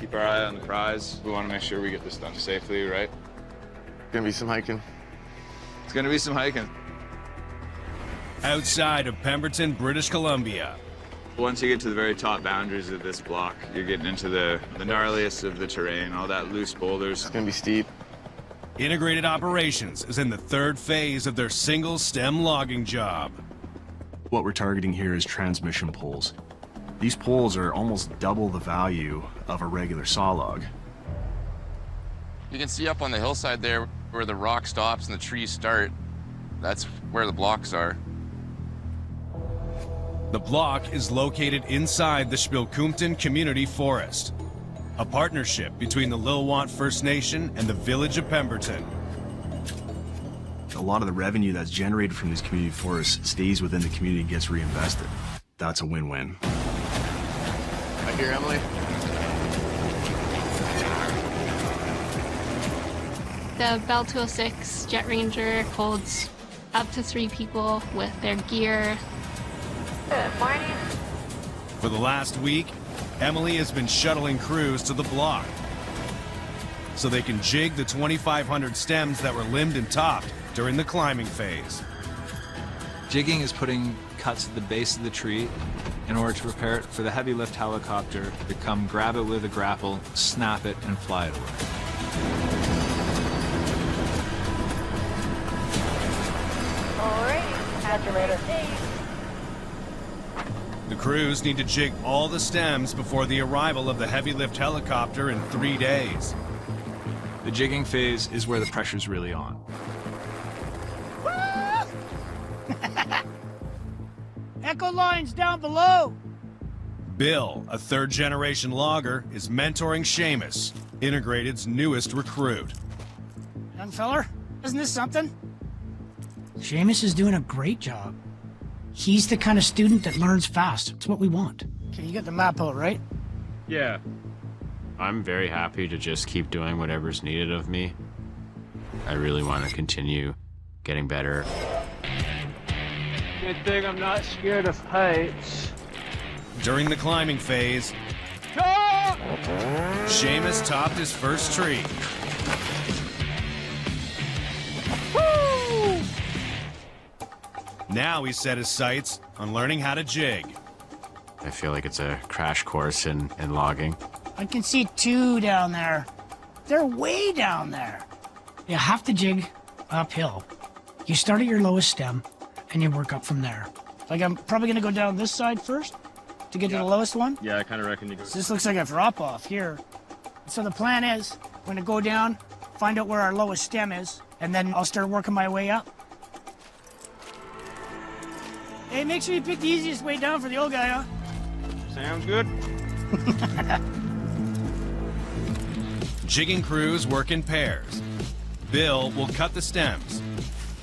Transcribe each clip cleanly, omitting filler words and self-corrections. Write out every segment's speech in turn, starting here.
keep our eye on the prize. We want to make sure we get this done safely, right? Gonna be some hiking. It's gonna be some hiking. Outside of Pemberton, British Columbia. Once you get to the very top boundaries of this block, you're getting into the gnarliest of the terrain, all that loose boulders. It's gonna be steep. Integrated Operations is in the third phase of their single stem logging job. What we're targeting here is transmission poles. These poles are almost double the value of a regular saw log. You can see up on the hillside there where the rock stops and the trees start. That's where the blocks are. The block is located inside the Spilkumten Community Forest, a partnership between the Lilwant First Nation and the village of Pemberton. A lot of the revenue that's generated from these community forests stays within the community and gets reinvested. That's a win-win. Right here, Emily. The Bell 206 Jet Ranger holds up to 3 people with their gear. Good morning. For the last week, Emily has been shuttling crews to the block so they can jig the 2,500 stems that were limbed and topped during the climbing phase. Jigging is putting cuts at the base of the tree in order to prepare it for the heavy lift helicopter to come grab it with a grapple, snap it, and fly it away. Alrighty, catch you later. The crews need to jig all the stems before the arrival of the heavy lift helicopter in 3 days. The jigging phase is where the pressure's really on. Echo lines down below. Bill, a third-generation logger, is mentoring Seamus, Integrated's newest recruit. Young feller, isn't this something? Seamus is doing a great job. He's the kind of student that learns fast. It's what we want. Okay, you got the map out, right? Yeah. I'm very happy to just keep doing whatever's needed of me. I really want to continue getting better. Good thing I'm not scared of heights. During the climbing phase, Seamus topped his first tree. Woo! Now he set his sights on learning how to jig. I feel like it's a crash course in logging. I can see 2 down there. They're way down there. You have to jig uphill. You start at your lowest stem, and you work up from there. Like, I'm probably gonna go down this side first to get to the lowest one. Yeah, I kind of reckon you go. So this looks like a drop-off here. So the plan is, we're gonna go down, find out where our lowest stem is, and then I'll start working my way up. Hey, make sure you pick the easiest way down for the old guy, huh? Sounds good. Jigging crews work in pairs. Bill will cut the stems,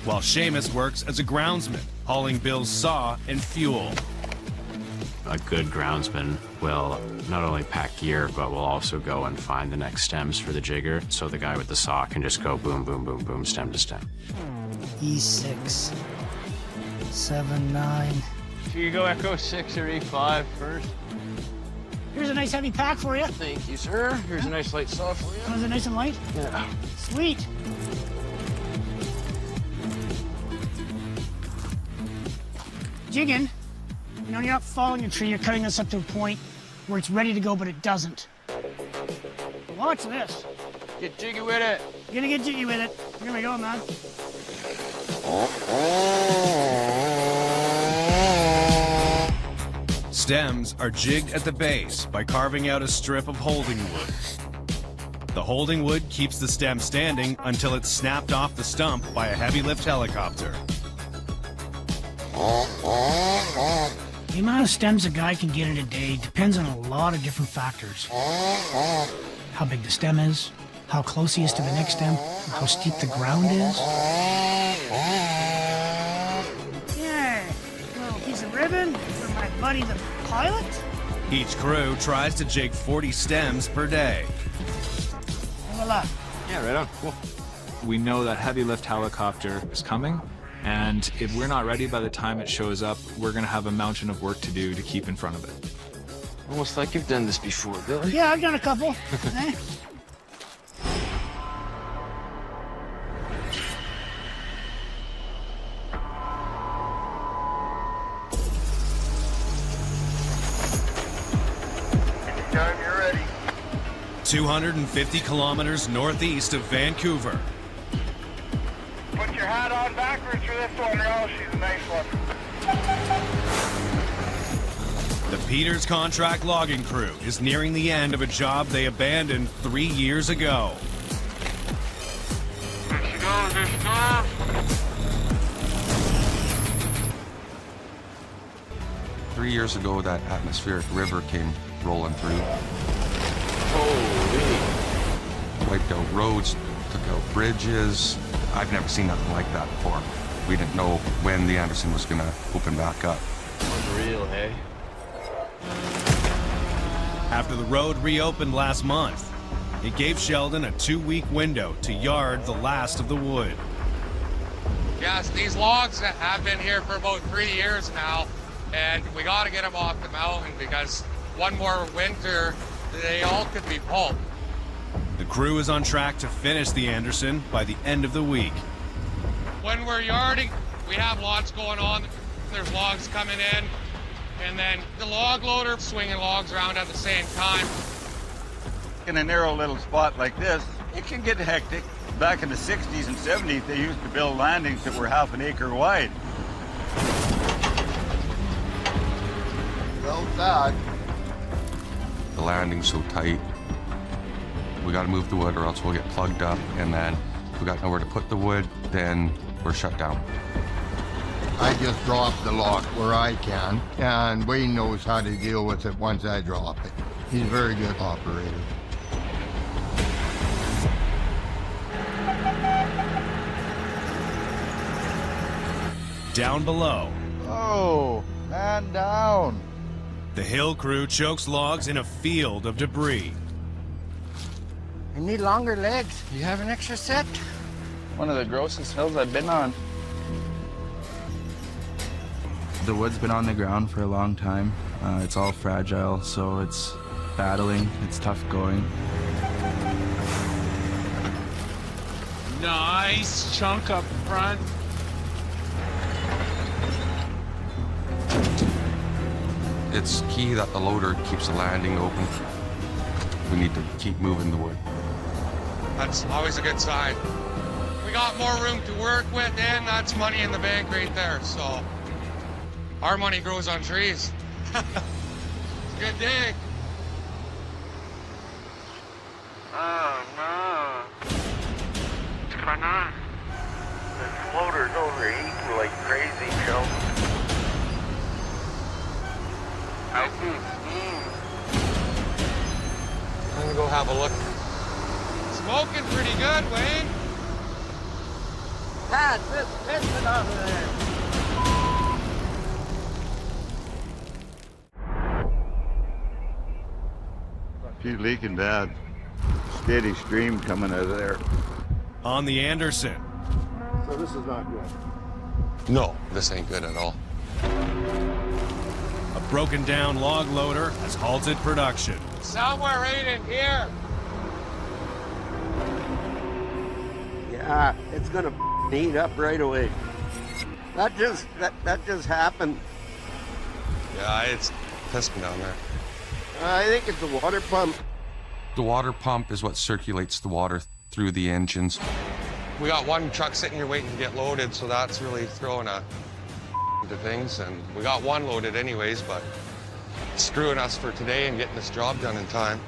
while Seamus works as a groundsman, hauling Bill's saw and fuel. A good groundsman will not only pack gear, but will also go and find the next stems for the jigger, so the guy with the saw can just go boom, boom, boom, boom, stem to stem. E6, 7, 9. So you go Echo 6 or E5 first. Here's a nice heavy pack for you. Thank you, sir. Here's a nice light saw for you. Was it nice and light? Yeah. Sweet. Jigging, you know, you're not following a tree, you're cutting this up to a point where it's ready to go, but it doesn't. Watch this. Get jiggy with it. You're gonna get jiggy with it. Here we go, man. Stems are jigged at the base by carving out a strip of holding wood. The holding wood keeps the stem standing until it's snapped off the stump by a heavy lift helicopter. The amount of stems a guy can get in a day depends on a lot of different factors. How big the stem is, how close he is to the next stem, how steep the ground is. Yeah, a little piece of ribbon for my buddy the pilot. Each crew tries to jig 40 stems per day. Voila. Yeah, right on. Cool. We know that heavy lift helicopter is coming, and if we're not ready by the time it shows up, we're going to have a mountain of work to do to keep in front of it. Almost like you've done this before, Billy. Yeah, I've done a couple. Eh? Anytime you're ready. 250 kilometers northeast of Vancouver. Put your hat on backwards for this one, girl. She's a nice one. The Peters Contract Logging Crew is nearing the end of a job they abandoned 3 years ago. There she goes, there she goes. 3 years ago, that atmospheric river came rolling through. Holy. Wiped out roads, took out bridges. I've never seen nothing like that before. We didn't know when the Anderson was gonna open back up. Unreal, hey? After the road reopened last month, it gave Sheldon a 2-week window to yard the last of the wood. Yes, these logs have been here for about 3 years now, and we got to get them off the mountain because one more winter, they all could be pulp. The crew is on track to finish the Anderson by the end of the week. When we're yarding, we have lots going on. There's logs coming in, and then the log loader swinging logs around at the same time. In a narrow little spot like this, it can get hectic. Back in the 60s and 70s, they used to build landings that were half an acre wide. Well done. The landing's so tight. We gotta move the wood or else we'll get plugged up, and then if we got nowhere to put the wood, then we're shut down. I just drop the log where I can, and Wayne knows how to deal with it once I drop it. He's a very good operator. Down below, Oh, man down. the hill crew chokes logs in a field of debris. I need longer legs. You have an extra set? One of the grossest hills I've been on. The wood's been on the ground for a long time. It's all fragile, so it's battling. It's tough going. Nice chunk up front. It's key that the loader keeps the landing open. We need to keep moving the wood. That's always a good sign. We got more room to work with, and that's money in the bank right there. So our money grows on trees. It's a good day. Oh, no. What's going on? This floater's overheating like crazy, Joe. I see steam. I'm gonna go have a look. Smoking pretty good, Wayne. Pat, piss it off of there. She's leaking bad. Steady stream coming out of there. On the Anderson, So this is not good. No, this ain't good at all. a broken down log loader has halted production. Somewhere right in here. Yeah, it's gonna heat up right away. That just happened. Yeah, it's pissing down there. I think it's a water pump. The water pump is what circulates the water through the engines. We got one truck sitting here waiting to get loaded, so that's really throwing a to things. And we got one loaded anyways, but it's screwing us for today and getting this job done in time.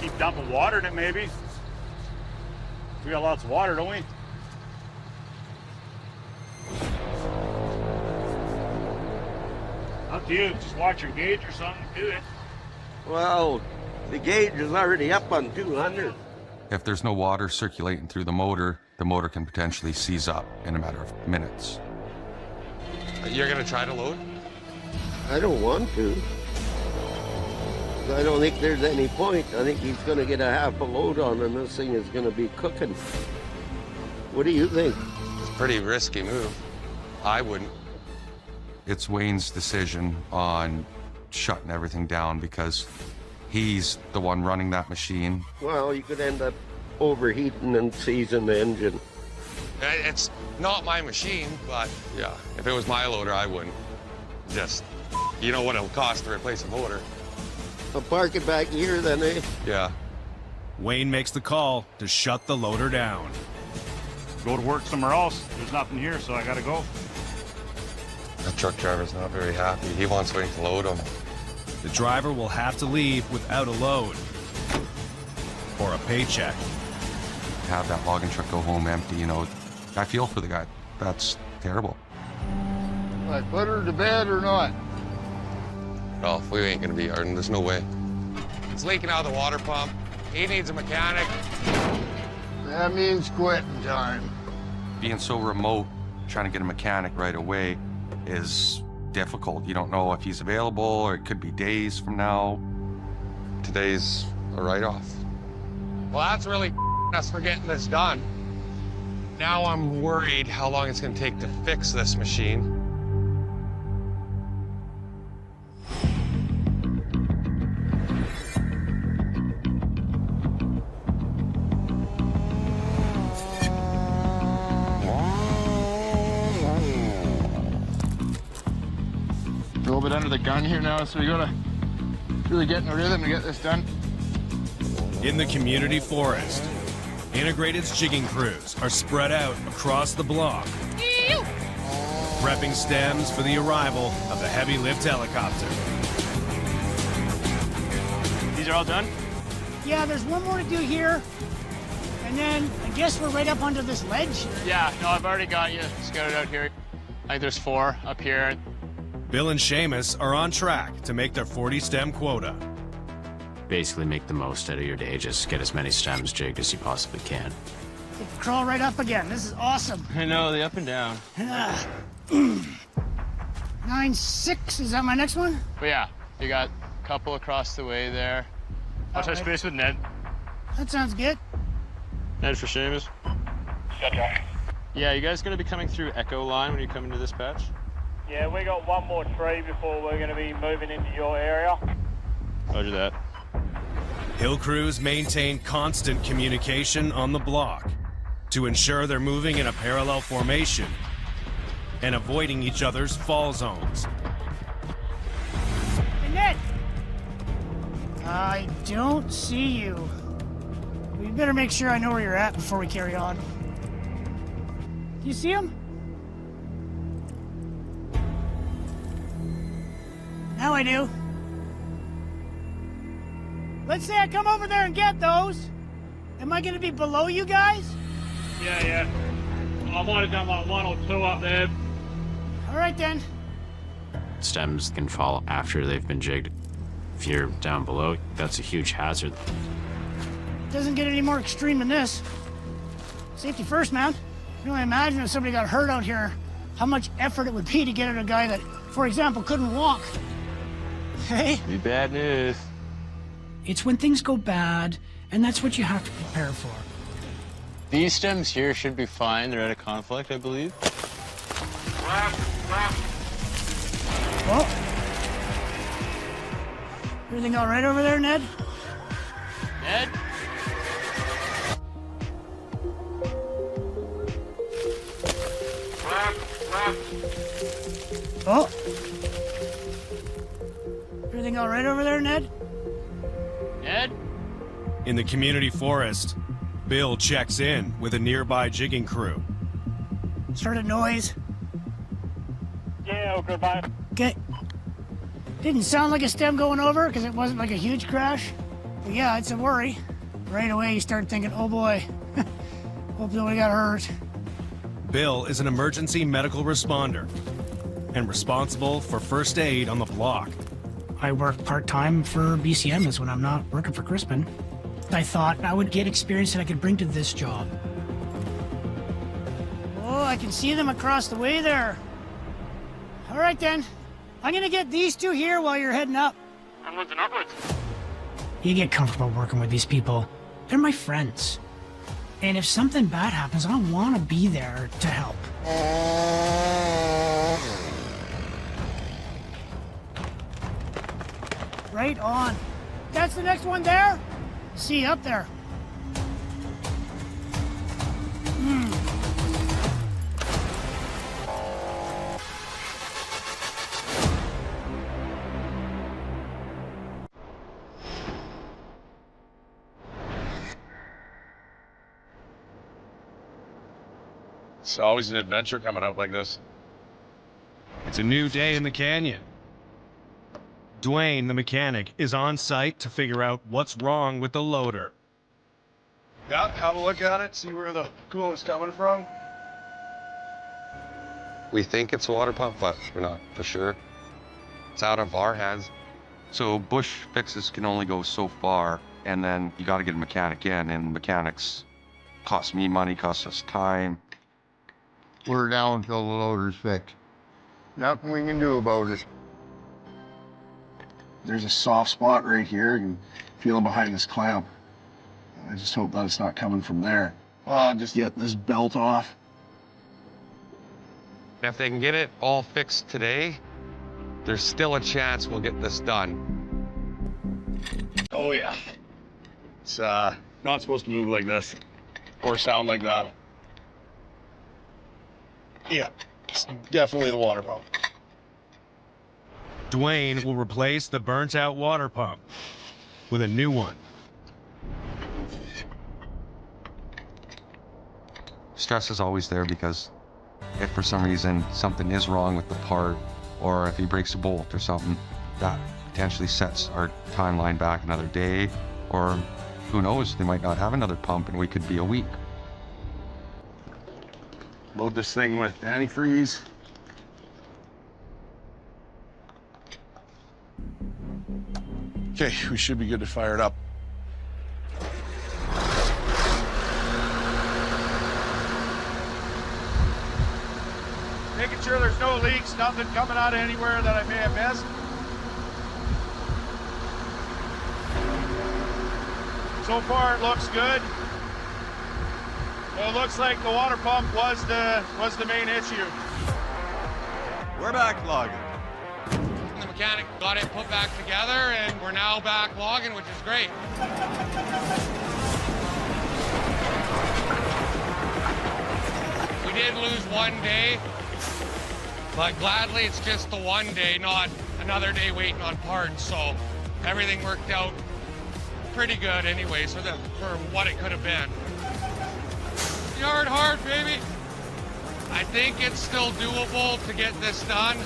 Keep dumping water in it, maybe. We got lots of water, don't we? Up to you. Just watch your gauge or something. Do it. Well, the gauge is already up on 200. If there's no water circulating through the motor can potentially seize up in a matter of minutes. You're gonna try to load? I don't want to. I don't think there's any point. I think he's going to get a half a load on and this thing is going to be cooking. What do you think? It's a pretty risky move. I wouldn't. It's Wayne's decision on shutting everything down because he's the one running that machine. Well, you could end up overheating and seizing the engine. It's not my machine, but yeah, if it was my loader, I wouldn't. Just, you know what it'll cost to replace a motor. I'll park it back here then, eh? Yeah. Wayne makes the call to shut the loader down. Go to work somewhere else. There's nothing here, so I gotta go. That truck driver's not very happy. He wants Wayne to load him. The driver will have to leave without a load or a paycheck. Have that logging truck go home empty, you know. I feel for the guy. That's terrible. I put her to bed or not? Well, we ain't gonna be hard, there's no way. It's leaking out of the water pump. He needs a mechanic. That means quitting time. Being so remote, trying to get a mechanic right away is difficult. You don't know if he's available, or it could be days from now. Today's a write-off. Well, that's really us for getting this done. Now I'm worried how long it's gonna take to fix this machine. A little bit under the gun here now, so we gotta really get in a rhythm to get this done. In the community forest, Integrated's jigging crews are spread out across the block, prepping stems for the arrival of the heavy lift helicopter. These are all done? Yeah, there's one more to do here. And then I guess we're right up onto this ledge. Yeah, no, I've already got you scouted out here. I think there's 4 up here. Bill and Seamus are on track to make their 40 stem quota. Basically make the most out of your day. Just get as many stems jigged as you possibly can. Crawl right up again. This is awesome. I know, the up and down. 9-6, is that my next one? But yeah, you got a couple across the way there. I'll touch base with Ned. That sounds good. Ned for Seamus. Gotcha. Yeah, you guys gonna be coming through Echo Line when you come into this patch? Yeah, we got one more tree before we're gonna be moving into your area. Roger that. Hill crews maintain constant communication on the block to ensure they're moving in a parallel formation and avoiding each other's fall zones. Hey, Ned! I don't see you. We better make sure I know where you're at before we carry on. Do you see him? Now I do. Let's say I come over there and get those. Am I gonna be below you guys? Yeah. I might have done like 1 or 2 up there. All right then. Stems can fall after they've been jigged. If you're down below, that's a huge hazard. Doesn't get any more extreme than this. Safety first, man. I can only imagine if somebody got hurt out here, how much effort it would be to get at a guy that, for example, couldn't walk. Hey? Be bad news. It's when things go bad, and that's what you have to prepare for. These stems here should be fine. They're out of conflict, I believe. Oh. Everything all right over there, Ned? Ned? Oh. Everything all right over there, Ned? Ned? In the community forest, Bill checks in with a nearby jigging crew. Heard a noise. Yeah, good, mate. Okay. Didn't sound like a stem going over because it wasn't like a huge crash. But yeah, it's a worry. Right away you start thinking, oh boy, hope nobody got hurt. Bill is an emergency medical responder and responsible for first aid on the block. I work part-time for BCMs when I'm not working for Crispin. I thought I would get experience that I could bring to this job. Oh, I can see them across the way there. All right then. I'm gonna get these 2 here while you're heading up. Onwards and upwards. You get comfortable working with these people. They're my friends. And if something bad happens, I want to be there to help. Right on. That's the next one there? See, up there. It's always an adventure coming out like this. It's a new day in the canyon. Dwayne, the mechanic, is on site to figure out what's wrong with the loader. Yeah, have a look at it, see where the coolant's coming from. We think it's a water pump, but we're not for sure. It's out of our hands. So bush fixes can only go so far, and then you got to get a mechanic in, and mechanics cost me money, cost us time. We're down until the loader's fixed. Nothing we can do about it. There's a soft spot right here. You can feel it behind this clamp. I just hope that it's not coming from there. Just get this belt off. If they can get it all fixed today, there's still a chance we'll get this done. Oh yeah. It's not supposed to move like this or sound like that. Yeah, it's definitely the water pump. Dwayne will replace the burnt-out water pump with a new one. Stress is always there because if for some reason something is wrong with the part, or if he breaks a bolt or something, that potentially sets our timeline back another day, or who knows, they might not have another pump and we could be a week. Load this thing with antifreeze. Okay, we should be good to fire it up. Making sure there's no leaks, nothing coming out of anywhere that I may have missed. So far it looks good. It looks like the water pump was the main issue. We're backlogging. The mechanic got it put back together, and we're now backlogging, which is great. We did lose one day, but gladly it's just the one day, not another day waiting on parts. So everything worked out pretty good anyways for what it could have been. Yard hard, baby. I think it's still doable to get this done,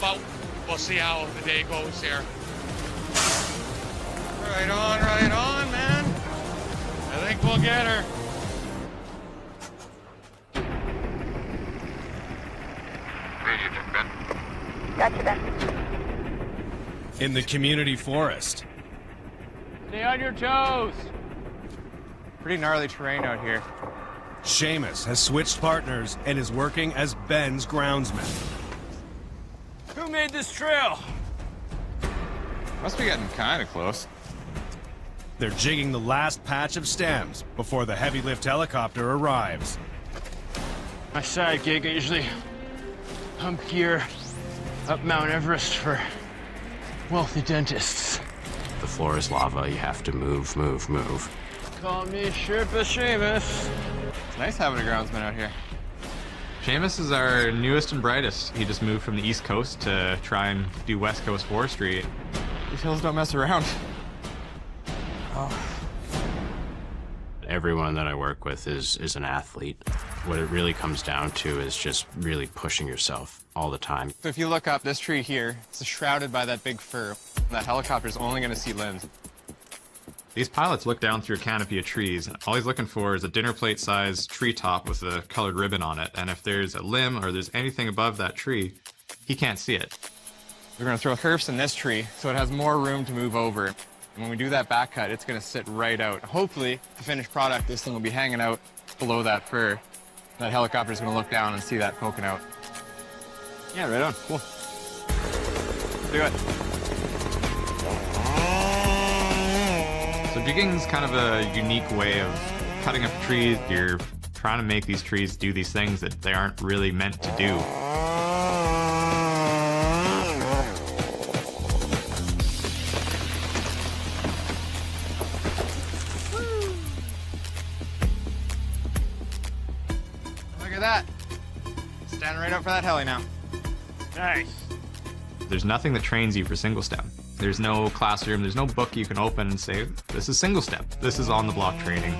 but we'll see how the day goes here. Right on, man. I think we'll get her. Gotcha, Ben. In the community forest. Stay on your toes. Pretty gnarly terrain out here. Seamus has switched partners and is working as Ben's groundsman. Who made this trail? Must be getting kind of close. They're jigging the last patch of stems before the heavy lift helicopter arrives. My side gig, I usually hump gear up Mount Everest for wealthy dentists. The floor is lava. You have to move. Call me Sherpa Seamus. It's nice having a groundsman out here. Seamus is our newest and brightest. He just moved from the East Coast to try and do West Coast forestry. These hills don't mess around. Oh. Everyone that I work with is an athlete. What it really comes down to is just really pushing yourself all the time. So if you look up this tree here, it's shrouded by that big fir. That helicopter's only going to see limbs. These pilots look down through a canopy of trees, and all he's looking for is a dinner plate-sized treetop with a colored ribbon on it. And if there's a limb or there's anything above that tree, he can't see it. We're going to throw herfs in this tree so it has more room to move over. And when we do that back cut, it's going to sit right out. Hopefully, the finished product, this thing will be hanging out below that fir. That helicopter's going to look down and see that poking out. Yeah, right on. Cool. Do it. So jigging's kind of a unique way of cutting up trees. You're trying to make these trees do these things that they aren't really meant to do. for that heli now. Nice. There's nothing that trains you for single stem. There's no classroom, there's no book you can open and say, this is single stem. This is on the block training.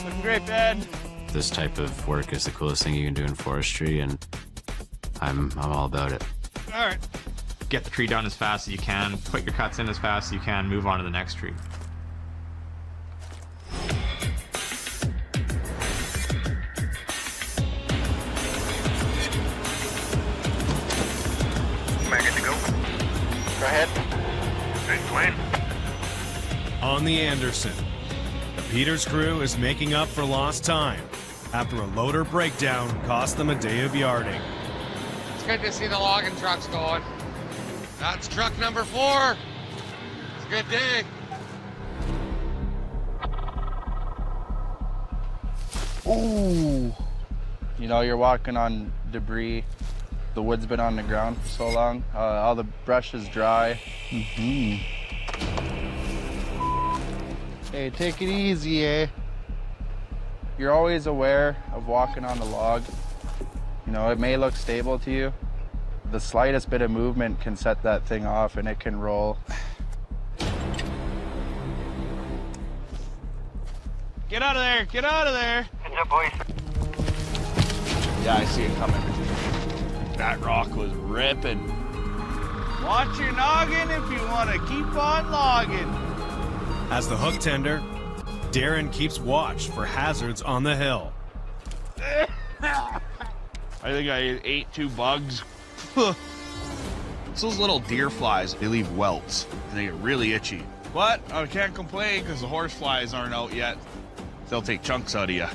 Looking great, Ben. This type of work is the coolest thing you can do in forestry, and I'm all about it. All right. Get the tree done as fast as you can, put your cuts in as fast as you can, move on to the next tree. Am I good to go? Go ahead. Hey, Dwayne. On the Anderson, the Peters crew is making up for lost time after a loader breakdown cost them a day of yarding. It's good to see the logging trucks going. That's truck number 4. It's a good day. Ooh. You know, you're walking on debris. The wood's been on the ground for so long. All the brush is dry. Mm-hmm. Hey, take it easy, eh? You're always aware of walking on the log. You know, it may look stable to you. The slightest bit of movement can set that thing off and it can roll. Get out of there! Get out of there! Good job, boys. Yeah, I see it coming. That rock was ripping. Watch your noggin if you want to keep on logging. As the hook tender, Darren keeps watch for hazards on the hill. I think I ate 2 bugs. It's those little deer flies. They leave welts, and they get really itchy. But I can't complain because the horse flies aren't out yet. They'll take chunks out of you.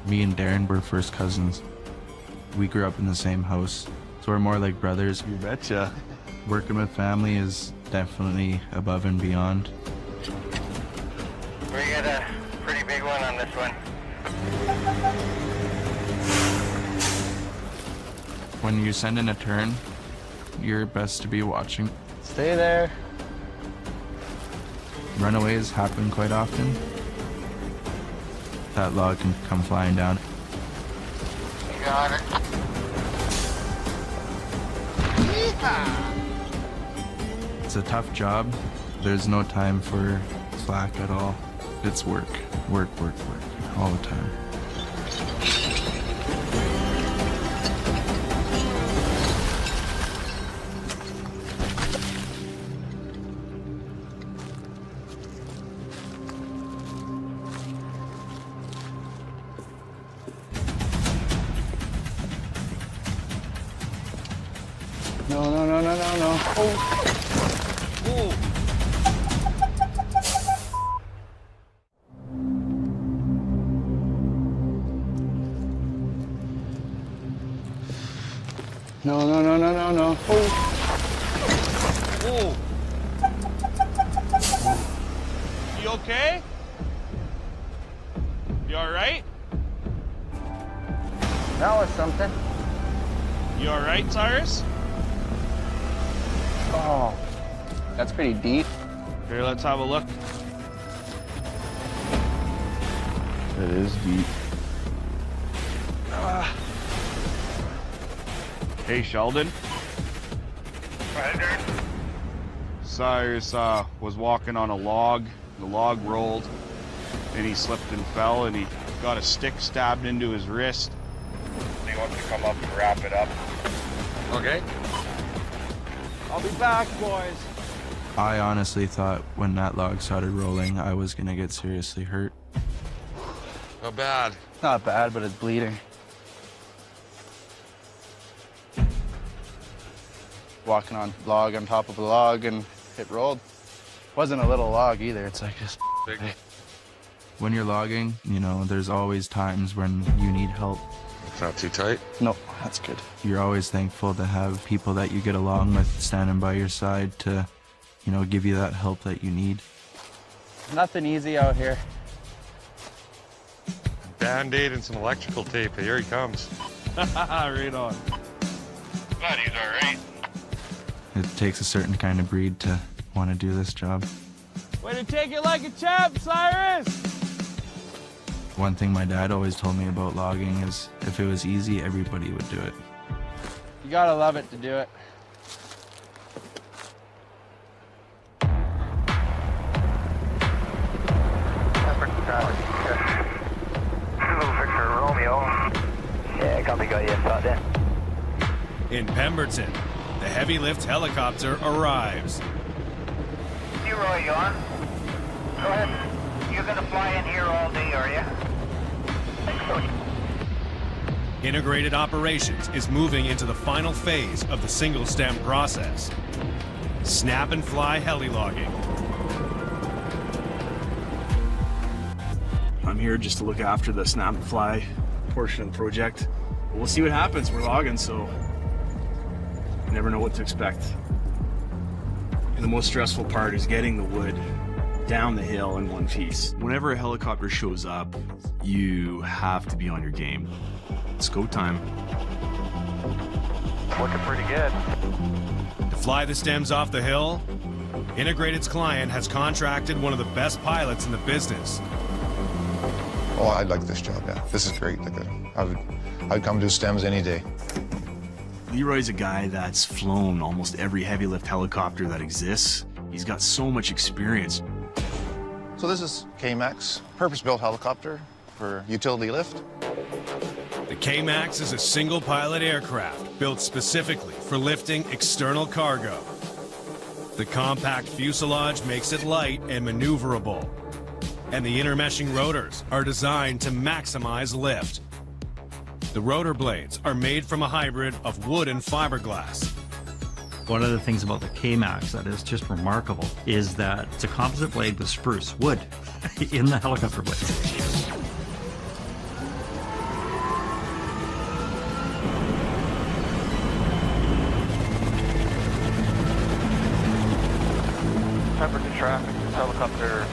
Me and Darren were first cousins. We grew up in the same house, so we're more like brothers. You betcha. Working with family is definitely above and beyond. We got a pretty big one on this one. When you send in a turn, you're best to be watching. Stay there. Runaways happen quite often. That log can come flying down. You got it. It's a tough job. There's no time for slack at all. It's work, work, work, work, all the time. No, no, no, no, no, no. Oh. No, no, no, no, no, no. Oh. You okay? You all right? That was something. You all right, Cyrus? Oh, that's pretty deep. Here, let's have a look. It is deep. Hey, Sheldon. Cyrus was walking on a log. The log rolled, and he slipped and fell, and he got a stick stabbed into his wrist. He wants to come up and wrap it up. Okay. I'll be back, boys. I honestly thought when that log started rolling, I was gonna get seriously hurt. How bad? Not bad, but it's bleeding. Walking on log on top of a log and it rolled. Wasn't a little log either, it's like this big. When you're logging, you know, there's always times when you need help. It's not too tight? No, that's good. You're always thankful to have people that you get along with standing by your side to, you know, give you that help that you need. Nothing easy out here. Band-Aid and some electrical tape. Here he comes. Right on. Glad he's all right. It takes a certain kind of breed to want to do this job. Way to take it like a champ, Cyrus! One thing my dad always told me about logging is if it was easy, everybody would do it. You gotta love it to do it. Yeah, copy, got you. Start there. In Pemberton, the heavy lift helicopter arrives. Leroy, you on? Go ahead. You're gonna fly in here all day, are you? Integrated Operations is moving into the final phase of the single stem process. Snap and fly heli logging. I'm here just to look after the snap and fly portion of the project. We'll see what happens. We're logging, so you never know what to expect. And the most stressful part is getting the wood down the hill in one piece. Whenever a helicopter shows up, you have to be on your game. It's go time. Looking pretty good. To fly the stems off the hill, Integrated's client has contracted one of the best pilots in the business. Oh, I like this job, yeah. This is great. I'd come do stems any day. Leroy's a guy that's flown almost every heavy lift helicopter that exists. He's got so much experience. So this is K-Max, purpose-built helicopter for utility lift. The K-Max is a single-pilot aircraft built specifically for lifting external cargo. The compact fuselage makes it light and maneuverable. And the intermeshing rotors are designed to maximize lift. The rotor blades are made from a hybrid of wood and fiberglass. One of the things about the K-Max that is just remarkable is that it's a composite blade with spruce wood in the helicopter blades. Pemberton traffic, helicopter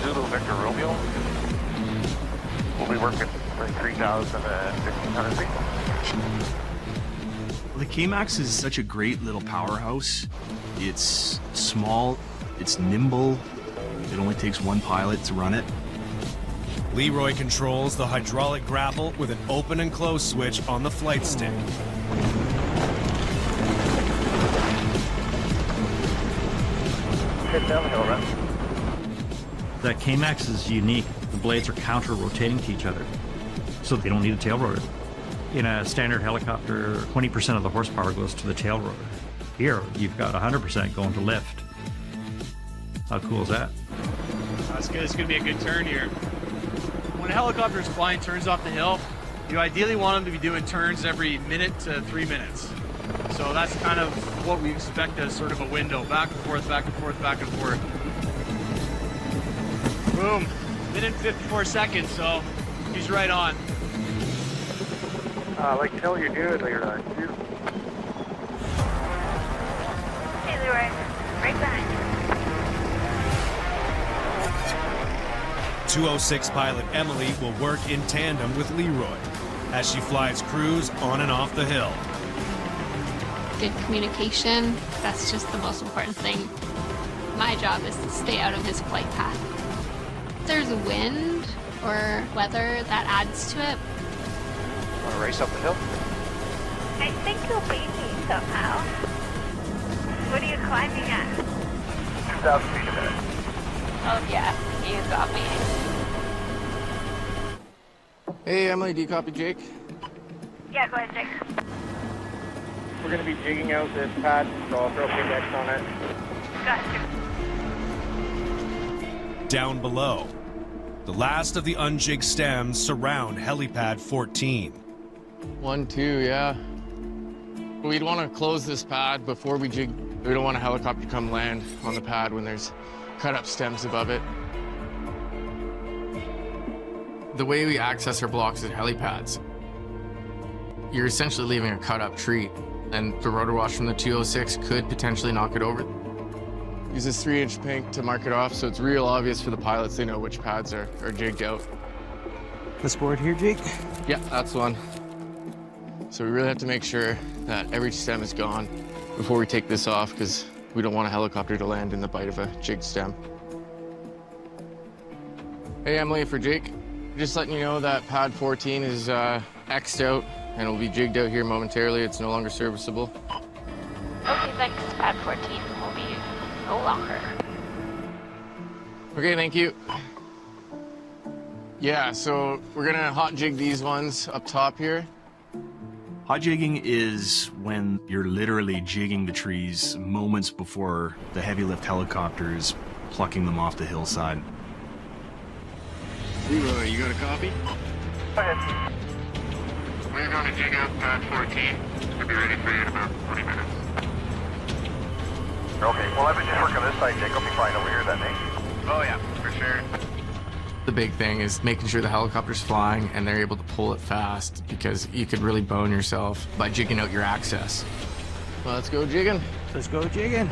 Zulu Victor Romeo. We'll be working for 3,000 and 1,500 feet. The K-Max is such a great little powerhouse. It's small, it's nimble, it only takes one pilot to run it. Leroy controls the hydraulic grapple with an open and close switch on the flight stick. Hit down the hill, right? The K-Max is unique. The blades are counter-rotating to each other, so they don't need a tail rotor. In a standard helicopter, 20% of the horsepower goes to the tail rotor. Here, you've got 100% going to lift. How cool is that? That's good. It's going to be a good turn here. When a helicopter is flying turns off the hill, you ideally want them to be doing turns every minute to 3 minutes. So that's kind of what we expect as sort of a window, back and forth, back and forth, back and forth. Boom, minute and 54 seconds, so he's right on. Like to know what you're doing, Leroy. Hey, Leroy, right behind you. 206 pilot Emily will work in tandem with Leroy as she flies crews on and off the hill. Good communication, that's just the most important thing. My job is to stay out of his flight path. If there's wind or weather, that adds to it. Want to race up the hill? I think you'll beat me somehow. What are you climbing at? 2,000 feet a minute. Oh yeah, you got me. Hey, Emily, do you copy Jake? Yeah, go ahead, Jake. We're going to be jigging out this pad, so I'll throw K-Max on it. Gotcha. Down below, the last of the unjigged stems surround helipad 14. 1, 2, yeah. We'd want to close this pad before we jig. We don't want a helicopter to come land on the pad when there's cut up stems above it. The way we access our blocks is helipads. You're essentially leaving a cut up tree, and the rotor wash from the 206 could potentially knock it over. Use this 3-inch pink to mark it off, so it's real obvious for the pilots. They know which pads are jigged out. This board here, Jake? Yeah, that's the one. So we really have to make sure that every stem is gone before we take this off, because we don't want a helicopter to land in the bite of a jigged stem. Hey, Emily, for Jake. Just letting you know that pad 14 is X'd out and it'll be jigged out here momentarily. It's no longer serviceable. Okay, thanks. Pad 14 will be no longer. Okay, thank you. Yeah, so we're gonna hot jig these ones up top here. Hot jigging is when you're literally jigging the trees moments before the heavy lift helicopters plucking them off the hillside. Leroy, you got a copy? Okay. We're going to jig out pad 14. We'll be ready for you in about 20 minutes. Okay, well, I've been just working on this side, Jake. I'll be fine over here then, eh? Oh, yeah, for sure. The big thing is making sure the helicopter's flying and they're able to pull it fast, because you could really bone yourself by jigging out your access. Well, let's go jigging. Let's go jigging.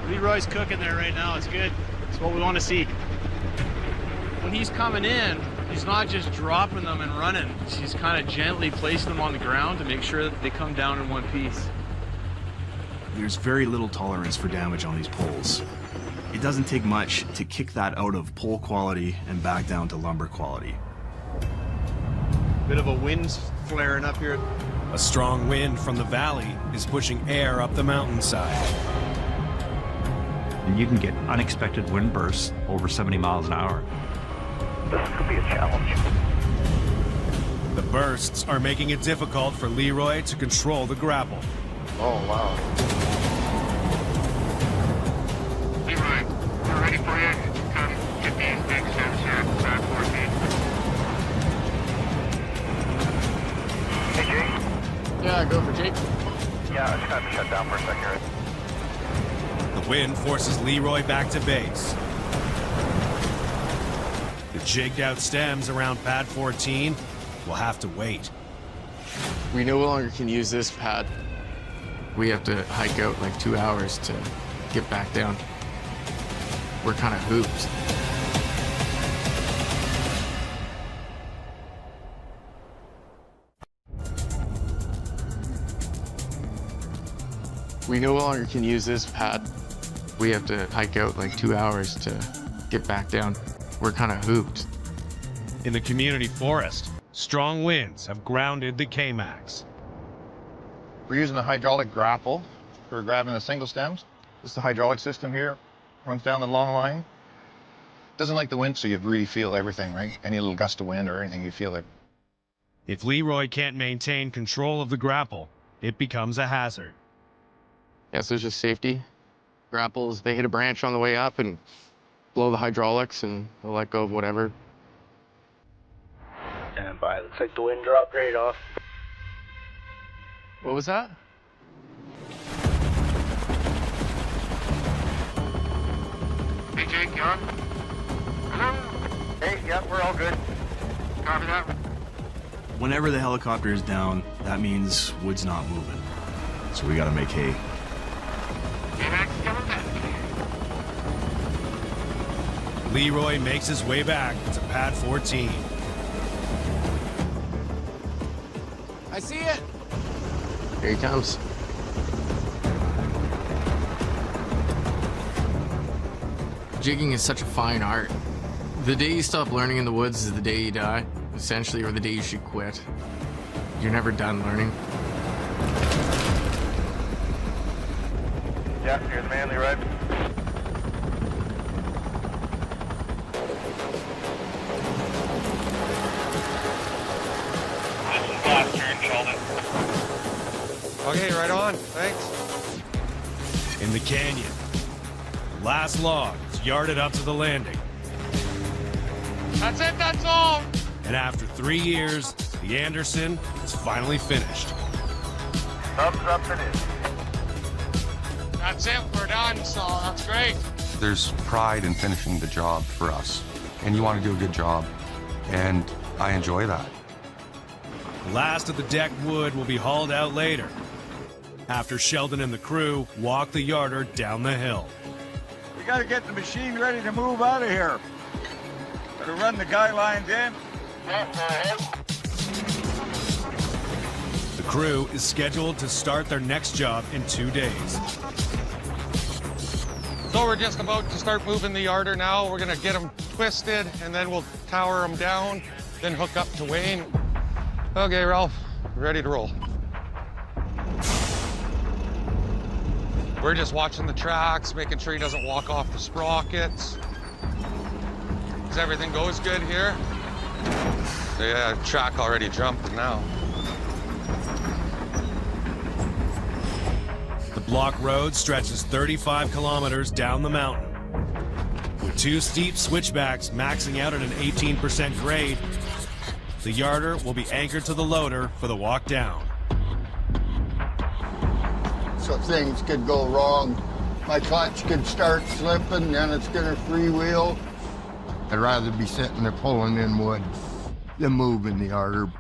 Leroy's cooking there right now. It's good. It's what we want to see. When he's coming in, he's not just dropping them and running. He's kind of gently placing them on the ground to make sure that they come down in one piece. There's very little tolerance for damage on these poles. It doesn't take much to kick that out of pole quality and back down to lumber quality. Bit of a wind flaring up here. A strong wind from the valley is pushing air up the mountainside. And you can get unexpected wind bursts over 70 miles an hour. This could be a challenge. The bursts are making it difficult for Leroy to control the grapple. Oh, wow. Leroy, we're ready for you. Come get these big steps here at pad 14. Hey, Jake. Yeah, go for Jake. Yeah, I just got to shut down for a second. The wind forces Leroy back to base. The jigged out stems around pad 14 will have to wait. We no longer can use this pad. We have to hike out like 2 hours to get back down. We're kind of hooped. We no longer can use this pad. We have to hike out like 2 hours to get back down. We're kind of hooped. In the community forest, strong winds have grounded the K-Max. We're using a hydraulic grapple for grabbing the single stems. This is the hydraulic system here. Runs down the long line. Doesn't like the wind, so you really feel everything, right? Any little gust of wind or anything, you feel it. If Leroy can't maintain control of the grapple, it becomes a hazard. Yeah, so it's just safety. Grapples, they hit a branch on the way up and blow the hydraulics and they'll let go of whatever. Stand by. Looks like the wind dropped right off. What was that? Hey, Jake, you on? Hello? Hey, yeah, we're all good. Copy that. Whenever the helicopter is down, that means wood's not moving. So we gotta make hay. K-Max coming back. Leroy makes his way back to pad 14. I see it. Here he comes. Jigging is such a fine art. The day you stop learning in the woods is the day you die, essentially, or the day you should quit. You're never done learning. Yeah, here's Manly, right? This is last turn, Sheldon. Okay, right on. Thanks. In the canyon, the last log is yarded up to the landing. That's it, that's all. And after 3 years, the Anderson is finally finished. Thumbs up it is. That's it, we're done, so that's great. There's pride in finishing the job for us, and you want to do a good job, and I enjoy that. The last of the deck wood will be hauled out later, after Sheldon and the crew walk the yarder down the hill. We gotta get the machine ready to move out of here. Better run the guy lines in. The The crew is scheduled to start their next job in 2 days. So we're just about to start moving the yarder now. We're gonna get them twisted and then we'll tower them down, then hook up to Wayne. Okay, Ralph, ready to roll. We're just watching the tracks, making sure he doesn't walk off the sprockets. Does everything goes good here? Yeah, track already jumped now. The block road stretches 35 kilometers down the mountain. With 2 steep switchbacks maxing out at an 18% grade, the yarder will be anchored to the loader for the walk down. So things could go wrong. My clutch could start slipping, then it's gonna freewheel. I'd rather be sitting there pulling in wood than moving the yarder.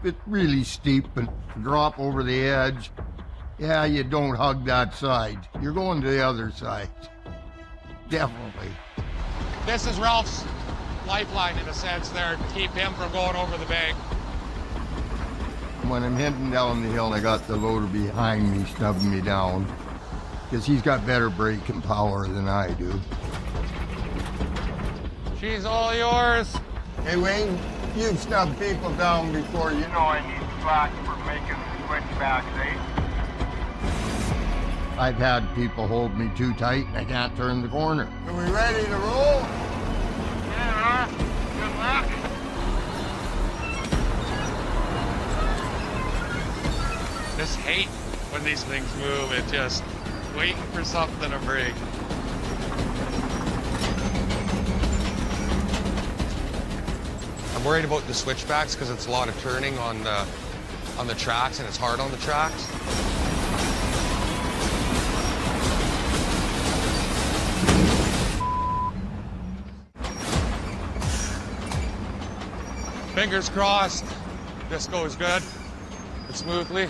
It's really steep and drop over the edge. Yeah, you don't hug that side. You're going to the other side. Definitely. This is Ralph's lifeline in a sense there to keep him from going over the bank. When I'm heading down the hill, I got the loader behind me snubbing me down because he's got better braking power than I do. She's all yours. Hey, Wayne, you've snubbed people down before. You know I need slack for making switchbacks, eh? I've had people hold me too tight and I can't turn the corner. Are we ready to roll? Yeah, good luck. Just hate when these things move. It just waiting for something to break. I'm worried about the switchbacks because it's a lot of turning on the tracks and it's hard on the tracks. Fingers crossed, this goes good and smoothly.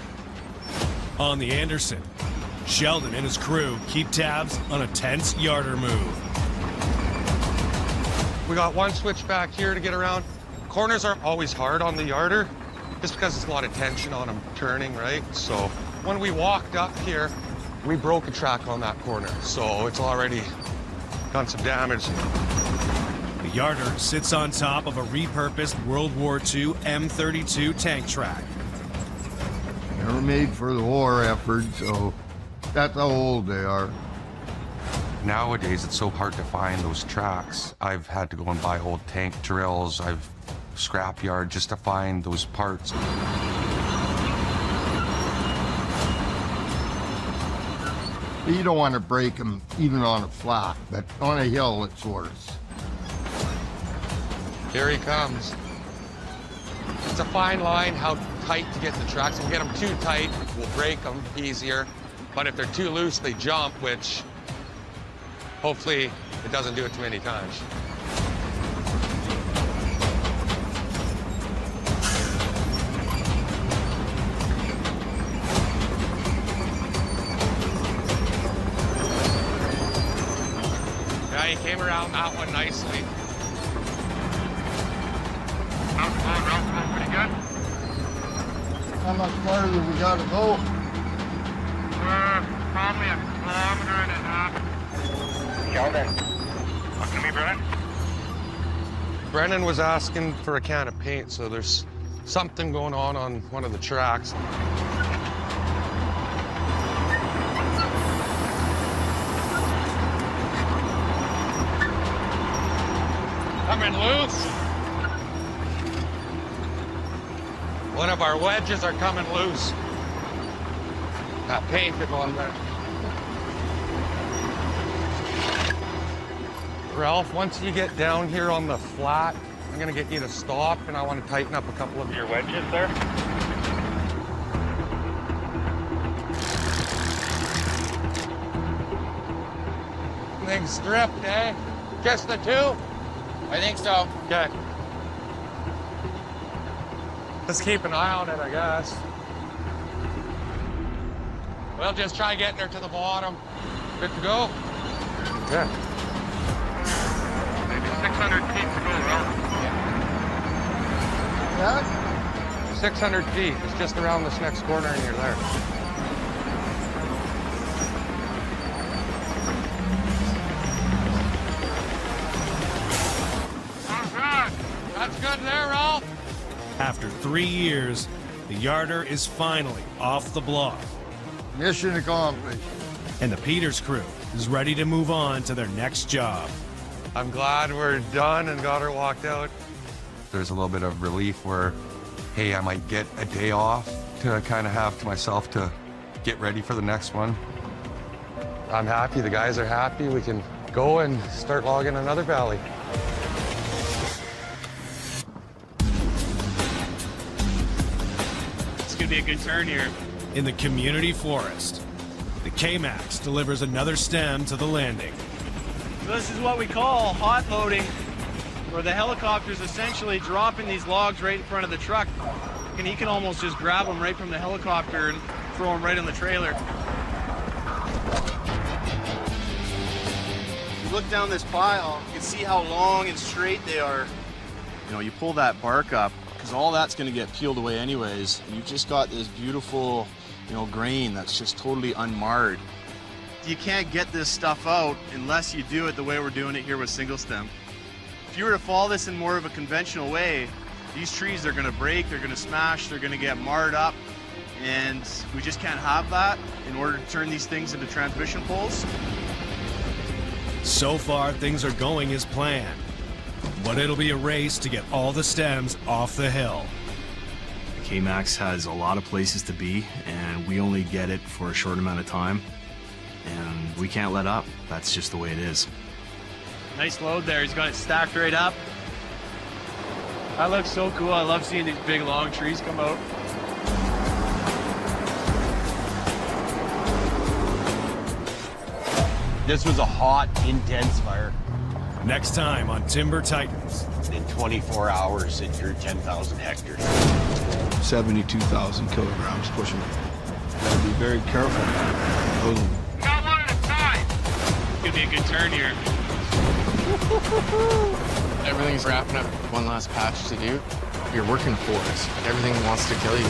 On the Anderson, Sheldon and his crew keep tabs on a tense yarder move. We got one switchback here to get around. Corners aren't always hard on the yarder, just because there's a lot of tension on them turning, right? So when we walked up here, we broke a track on that corner, so it's already done some damage. The yarder sits on top of a repurposed World War II M32 tank track. They were made for the war effort, so that's how old they are. Nowadays, it's so hard to find those tracks. I've had to go and buy old tank drills. I've scrapyard just to find those parts. You don't want to break them even on a flat, but on a hill it's worse. Here he comes. It's a fine line how tight to get the tracks. If we get them too tight, we'll break them easier. But if they're too loose, they jump, which hopefully it doesn't do it too many times. Yeah, he came around that one nicely. Pretty good. How much farther we gotta go? We're probably a kilometer and a half. Sheldon. Talk to me, Brennan. Brennan was asking for a can of paint, so there's something going on one of the tracks. Coming loose. One of our wedges are coming loose. That painted one there. Ralph, once you get down here on the flat, I'm gonna get you to stop and I want to tighten up a couple of your wedges there. Things stripped, eh? Just the two? I think so. Okay. Let's keep an eye on it, I guess. We'll just try getting her to the bottom. Good to go? Yeah. Maybe 600 feet to go, Ralph. Yeah? 600 feet. It's just around this next corner and you're there. That's good there, Ralph. After 3 years, the yarder is finally off the block. Mission accomplished. And the Peters crew is ready to move on to their next job. I'm glad we're done and got her walked out. There's a little bit of relief where, hey, I might get a day off to kind of have to myself to get ready for the next one. I'm happy, the guys are happy. We can go and start logging another valley. It's gonna be a good turn here. In the community forest, the K-Max delivers another stem to the landing. So this is what we call hot loading, where the helicopter's essentially dropping these logs right in front of the truck, and he can almost just grab them right from the helicopter and throw them right on the trailer. You look down this pile, you can see how long and straight they are. You know, you pull that bark up, because all that's going to get peeled away anyways. You've just got this beautiful, you know, grain that's just totally unmarred. You can't get this stuff out unless you do it the way we're doing it here with single stem. If you were to follow this in more of a conventional way, these trees are going to break, they're going to smash, they're going to get marred up, and we just can't have that in order to turn these things into transmission poles. So far, things are going as planned, but it'll be a race to get all the stems off the hill. K-Max has a lot of places to be, and we only get it for a short amount of time, and we can't let up. That's just the way it is. Nice load there, he's got it stacked right up. That looks so cool. I love seeing these big long trees come out. This was a hot, intense fire. Next time on Timber Titans. In 24 hours, it grew 10,000 hectares. 72,000 kilograms pushing. Gotta be very careful. Got one at a time. It's gonna be a good turn here. Everything's wrapping up. One last patch to do. You're working for it. Everything wants to kill you.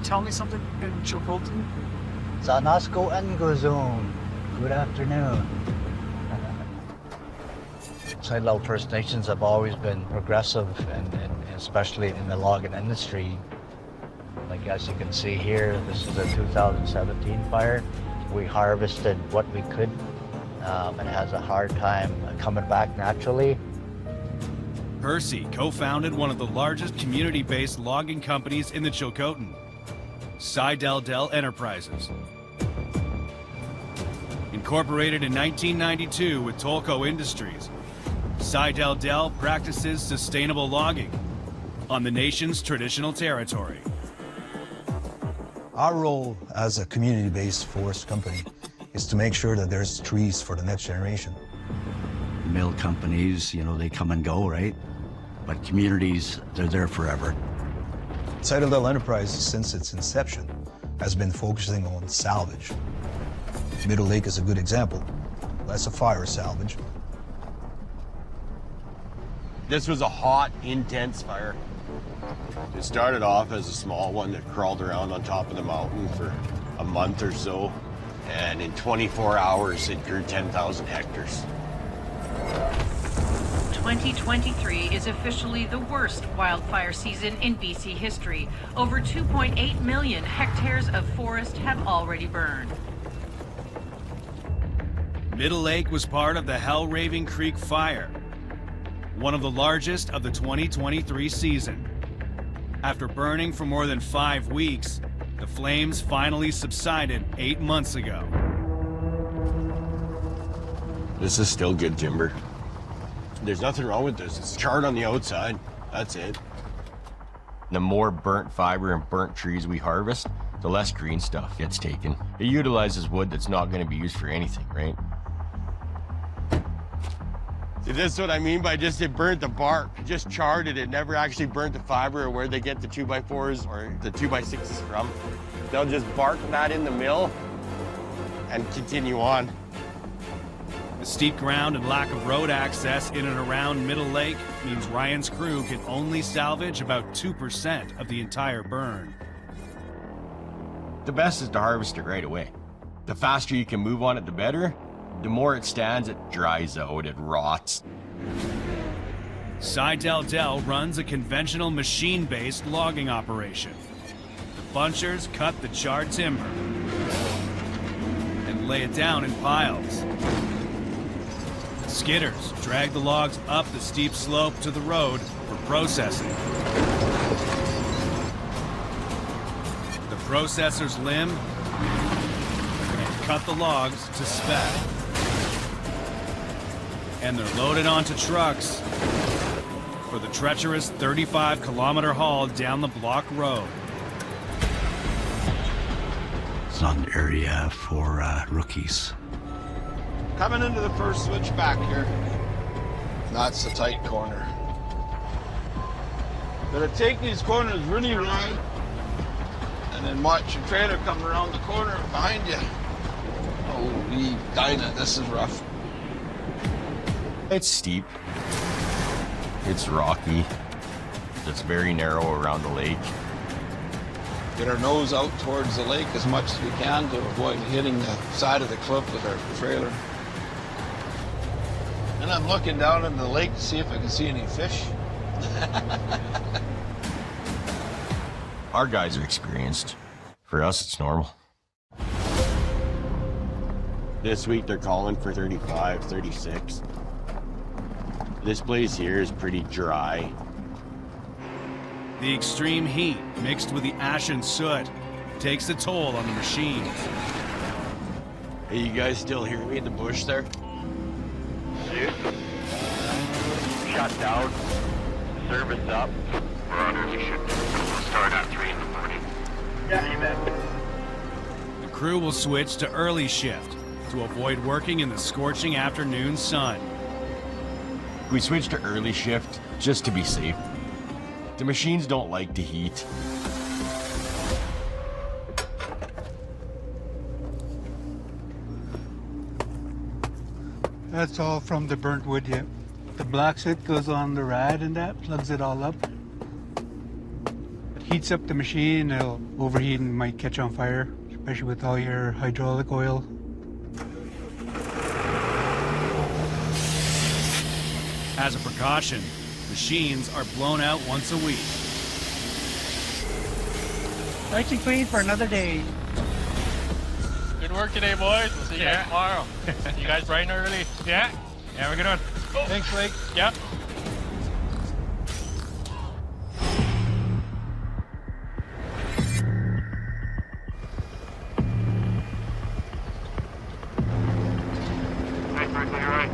Tell me something in Chilcolton? Zanasko Ngozone. Good afternoon. Sidelout First Nations have always been progressive, and especially in the logging industry. Like as you can see here, this is a 2017 fire. We harvested what we could. It has a hard time coming back naturally. Percy co-founded one of the largest community-based logging companies in the Chilcotin, Sidel Enterprises. Incorporated in 1992 with Tolko Industries, Sidel practices sustainable logging on the nation's traditional territory. Our role as a community-based forest company is to make sure that there's trees for the next generation. Mill companies, you know, they come and go, right? But communities, they're there forever. Sidel Enterprises, since its inception, has been focusing on salvage. Middle Lake is a good example. That's a fire salvage. This was a hot, intense fire. It started off as a small one that crawled around on top of the mountain for a month or so, and in 24 hours, it grew 10,000 hectares. 2023 is officially the worst wildfire season in BC history. Over 2.8 million hectares of forest have already burned. Middle Lake was part of the Hell-Raving Creek Fire, one of the largest of the 2023 season. After burning for more than 5 weeks, The flames finally subsided 8 months ago. This is still good timber. There's nothing wrong with this. It's charred on the outside. That's it. The more burnt fiber and burnt trees we harvest, the less green stuff gets taken. It utilizes wood that's not going to be used for anything, right? See, this is what I mean by just it burnt the bark, just charred it. It never actually burnt the fiber or where they get the 2x4s or the 2x6s from. They'll just bark that in the mill and continue on. The steep ground and lack of road access in and around Middle Lake means Ryan's crew can only salvage about 2% of the entire burn. The best is to harvest it right away. The faster you can move on it, the better. The more it stands, it dries out, it rots. Dell runs a conventional machine-based logging operation. The bunchers cut the charred timber and lay it down in piles. Skidders drag the logs up the steep slope to the road for processing. The processors limb and cut the logs to spec. And they're loaded onto trucks for the treacherous 35-kilometer haul down the block road. It's not an area for rookies. Coming into the first switch back here. That's the tight corner. Gotta take these corners really wide and then watch your trailer come around the corner behind you. Holy Dinah, this is rough. It's steep. It's rocky. It's very narrow around the lake. Get our nose out towards the lake as much as we can to avoid hitting the side of the cliff with our trailer. And I'm looking down into the lake to see if I can see any fish. Our guys are experienced. For us, it's normal. This week they're calling for 35, 36. This place here is pretty dry. The extreme heat, mixed with the ash and soot, takes a toll on the machines. Hey, you guys still hear me in the bush there? Shut down. Service up. We're on early shift. We'll start at 3 in the morning. Yeah, you bet. The crew will switch to early shift to avoid working in the scorching afternoon sun. We switched to early shift just to be safe. The machines don't like the heat. That's all from the burnt wood yet. The black soot goes on the rad and that plugs it all up. It heats up the machine, it'll overheat and might catch on fire, especially with all your hydraulic oil. As a precaution, machines are blown out once a week. Nice and clean for another day. Good work today, boys. We'll see you guys tomorrow. You guys bright and early? Yeah. Yeah, we're good on. Oh. Thanks, Blake. Yep. Nice, Berkeley, you're right.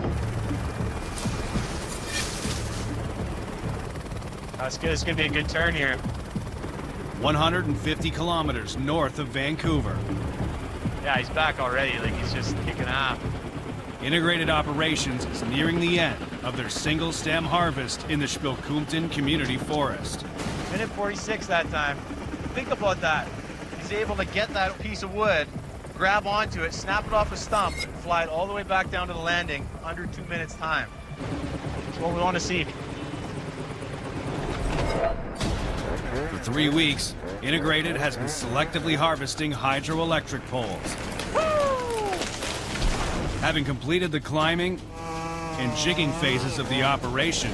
That's good. It's going to be a good turn here. 150 kilometers north of Vancouver. Yeah, he's back already. Like, he's just kicking off. Integrated Operations is nearing the end of their single-stem harvest in the Spilkumten Community Forest. Minute 46 that time. Think about that. He's able to get that piece of wood, grab onto it, snap it off a stump, and fly it all the way back down to the landing under 2 minutes time. That's what we want to see. For 3 weeks, Integrated has been selectively harvesting hydroelectric poles. Having completed the climbing and jigging phases of the operation,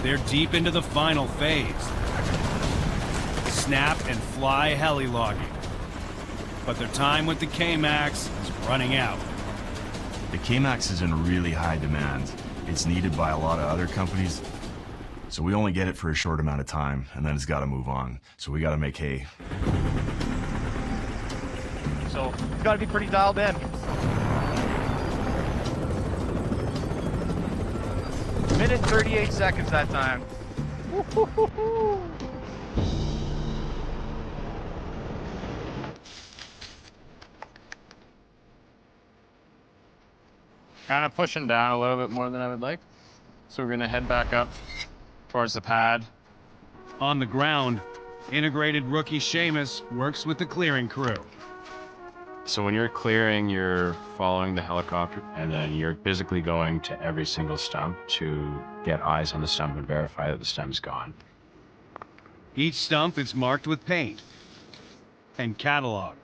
they're deep into the final phase. Snap and fly heli logging. But their time with the K-Max is running out. The K-Max is in really high demand. It's needed by a lot of other companies. So we only get it for a short amount of time, and then it's got to move on. So we got to make hay. So it's got to be pretty dialed in. Minute 38 seconds that time. Kind of pushing down a little bit more than I would like. So we're gonna head back up towards the pad. On the ground, integrated rookie Seamus works with the clearing crew. So when you're clearing, you're following the helicopter, and then you're physically going to every single stump to get eyes on the stump and verify that the stem's gone. Each stump is marked with paint and cataloged.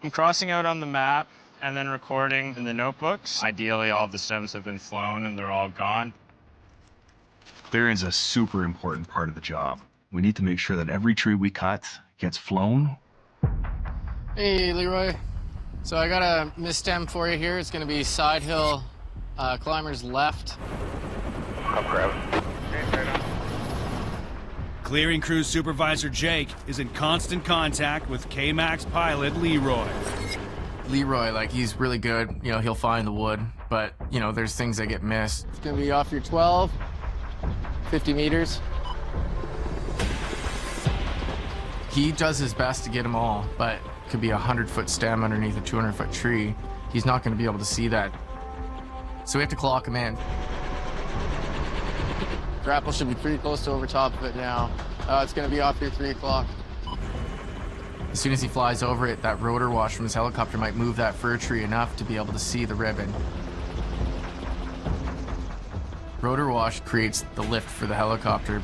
I'm crossing out on the map and then recording in the notebooks. Ideally, all the stems have been flown and they're all gone. Clearing's a super important part of the job. We need to make sure that every tree we cut gets flown. Hey, Leroy. So I got a misstem for you here. It's going to be side hill, climbers left. Come grab it. Clearing crew supervisor Jake is in constant contact with K-Max pilot Leroy. Leroy, like, he's really good. You know, he'll find the wood, but, you know, there's things that get missed. It's going to be off your 12, 50 meters. He does his best to get them all, but could be a 100-foot stem underneath a 200-foot tree. He's not going to be able to see that. So we have to clock him in. Grapple should be pretty close to over top of it now. It's going to be off your 3 o'clock. As soon as he flies over it, that rotor wash from his helicopter might move that fir tree enough to be able to see the ribbon. Rotor wash creates the lift for the helicopter,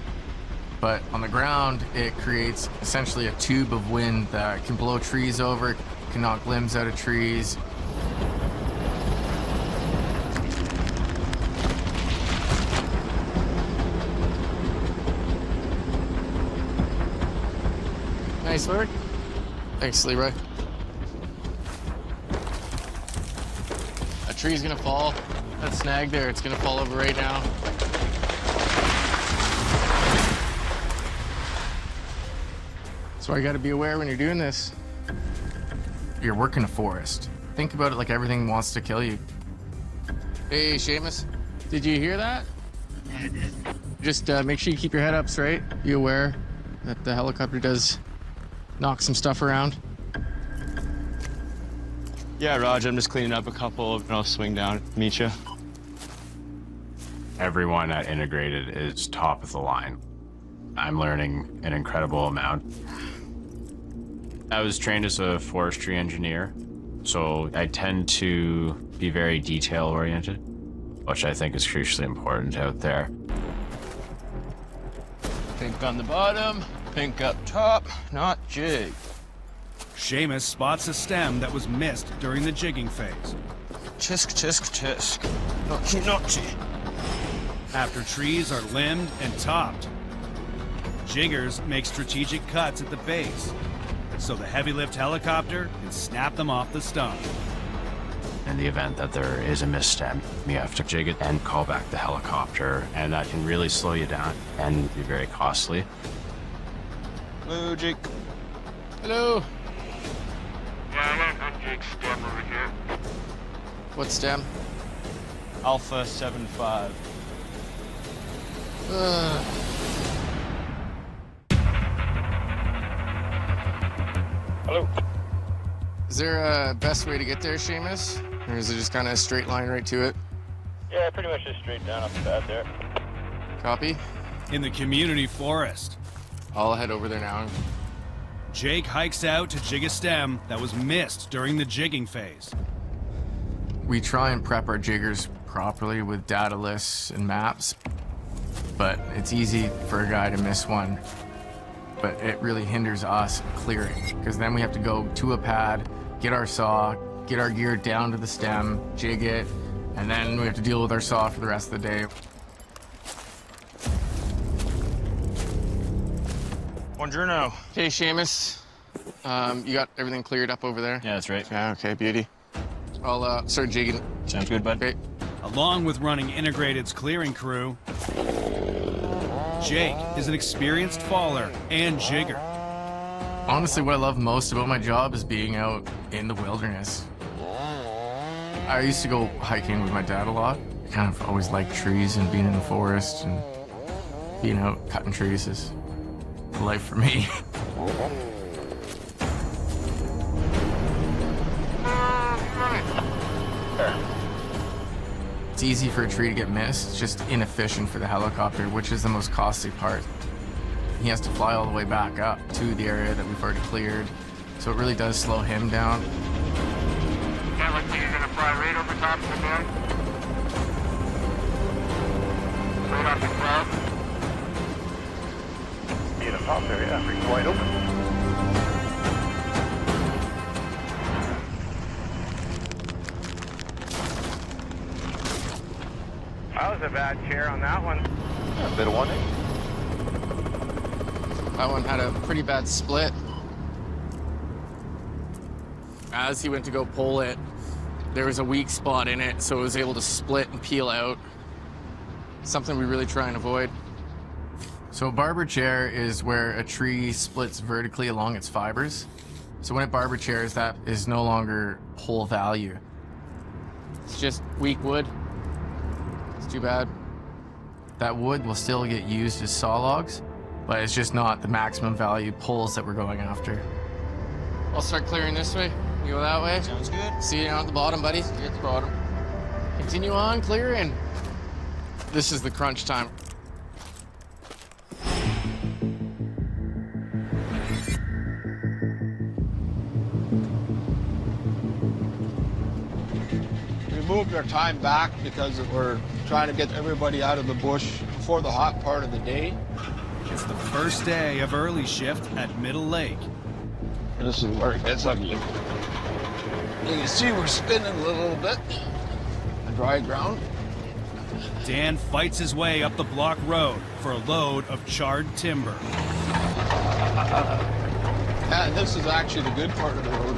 but on the ground, it creates essentially a tube of wind that can blow trees over, can knock limbs out of trees. Nice work. Thanks, Leroy. A tree's gonna fall. That snag there, it's gonna fall over right now. So I gotta be aware when you're doing this. You're working a forest. Think about it like everything wants to kill you. Hey, Seamus, did you hear that? Yeah, I did. Just make sure you keep your head up straight. Be aware that the helicopter does knock some stuff around. Yeah, Raj, I'm just cleaning up a couple and I'll swing down, meet you. Everyone at Integrated is top of the line. I'm learning an incredible amount. I was trained as a forestry engineer, so I tend to be very detail-oriented, which I think is crucially important out there. Pink on the bottom, pink up top, not jig. Seamus spots a stem that was missed during the jigging phase. Tisk, tisk, tisk. Notchy, notchy. After trees are limbed and topped, jiggers make strategic cuts at the base, so the heavy lift helicopter can snap them off the stump. In the event that there is a misstem, you have to jig it and call back the helicopter, and that can really slow you down and be very costly. Hello, Jake. Hello. Yeah, I'm Jake's stem over here. What stem? Alpha 75. Hello. Is there a best way to get there, Seamus? Or is it just kind of a straight line right to it? Yeah, pretty much just straight down off the pad there. Copy. In the community forest, I'll head over there now. Jake hikes out to jig a stem that was missed during the jigging phase. We try and prep our jiggers properly with data lists and maps, but it's easy for a guy to miss one. But it really hinders us clearing, because then we have to go to a pad, get our saw, get our gear down to the stem, jig it, and then we have to deal with our saw for the rest of the day. Buongiorno. Hey, Seamus. You got everything cleared up over there? Yeah, that's right. Yeah, okay, beauty. I'll start jigging. Sounds good, bud. Okay. Along with running Integrated's clearing crew, Jake is an experienced faller and jigger. Honestly, what I love most about my job is being out in the wilderness. I used to go hiking with my dad a lot. I kind of always liked trees and being in the forest, and being out cutting trees is the life for me. It's easy for a tree to get missed. It's just inefficient for the helicopter, which is the most costly part. He has to fly all the way back up to the area that we've already cleared, so it really does slow him down. Yeah, looks like you're gonna fly right over top of the bed. Right off the cloud. Being a top there, yeah, pretty wide open. That was a bad chair on that one. Yeah, a bit of 180. That one had a pretty bad split. As he went to go pull it, there was a weak spot in it, so it was able to split and peel out. Something we really try and avoid. So a barber chair is where a tree splits vertically along its fibers. So when it barber chairs, that is no longer whole value. It's just weak wood. It's too bad. That wood will still get used as saw logs, but it's just not the maximum value pulls that we're going after. I'll start clearing this way. You go that way. Sounds good. See you down at the bottom, buddy. See you at the bottom. Continue on clearing. This is the crunch time. We moved our time back because we're trying to get everybody out of the bush before the hot part of the day. It's the first day of early shift at Middle Lake. This is where it gets ugly. You can see we're spinning a little bit. The dry ground. Dan fights his way up the block road for a load of charred timber. And this is actually the good part of the road.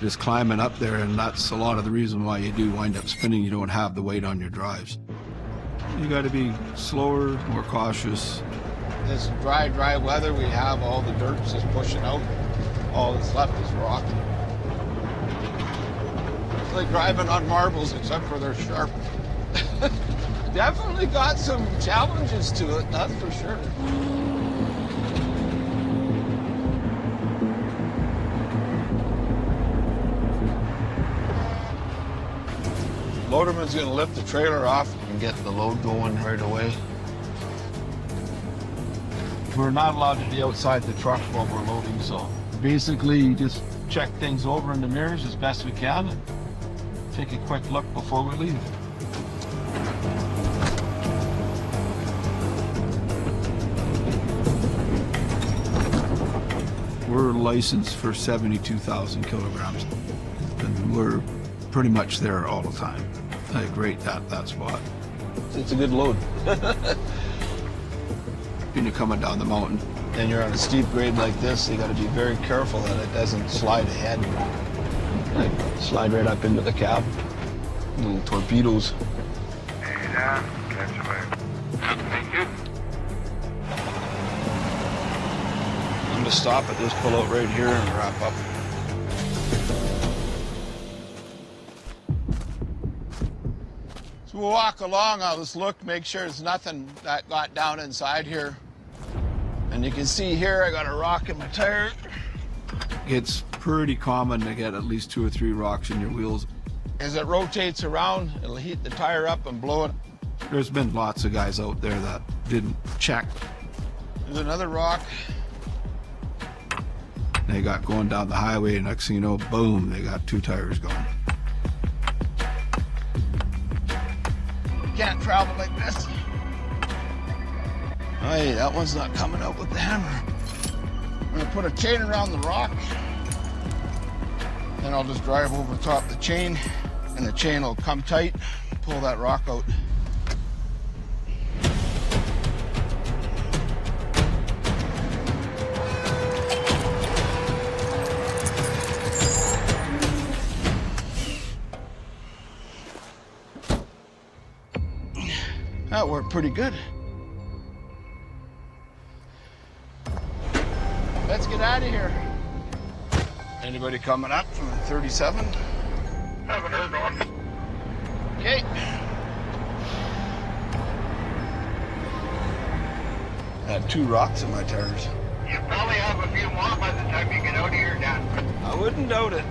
Just climbing up there, and that's a lot of the reason why you do wind up spinning. You don't have the weight on your drives. You got to be slower, more cautious. This dry weather, we have all the dirt just pushing out. All that's left is rock. It's like driving on marbles, except for they're sharp. Definitely got some challenges to it, that's for sure. Loaderman's gonna lift the trailer off and get the load going right away. We're not allowed to be outside the truck while we're loading, so basically you just check things over in the mirrors as best we can and take a quick look before we leave. We're licensed for 72,000 kilograms, and we're pretty much there all the time. I rate that spot. It's a good load. When you're coming down the mountain. And you're on a steep grade like this, you got to be very careful that it doesn't slide ahead. Like slide right up into the cab. Little torpedoes. Hey, catch you later. Thank you. I'm gonna stop at this, pull out right here and wrap up. So we'll walk along, I'll just look, make sure there's nothing that got down inside here. And you can see here, I got a rock in my tire. It's pretty common to get at least 2 or 3 rocks in your wheels. As it rotates around, it'll heat the tire up and blow it. There's been lots of guys out there that didn't check. There's another rock. They got going down the highway, and next thing you know, boom, they got 2 tires going. Can't travel like this. Hey, that one's not coming out with the hammer. I'm gonna put a chain around the rock. Then I'll just drive over top the chain, and the chain will come tight, pull that rock out. That worked pretty good. Let's get out of here. Anybody coming up from 37? Haven't heard one. Okay. I had 2 rocks in my tires. You probably have a few more by the time you get out of here, Dan. I wouldn't doubt it.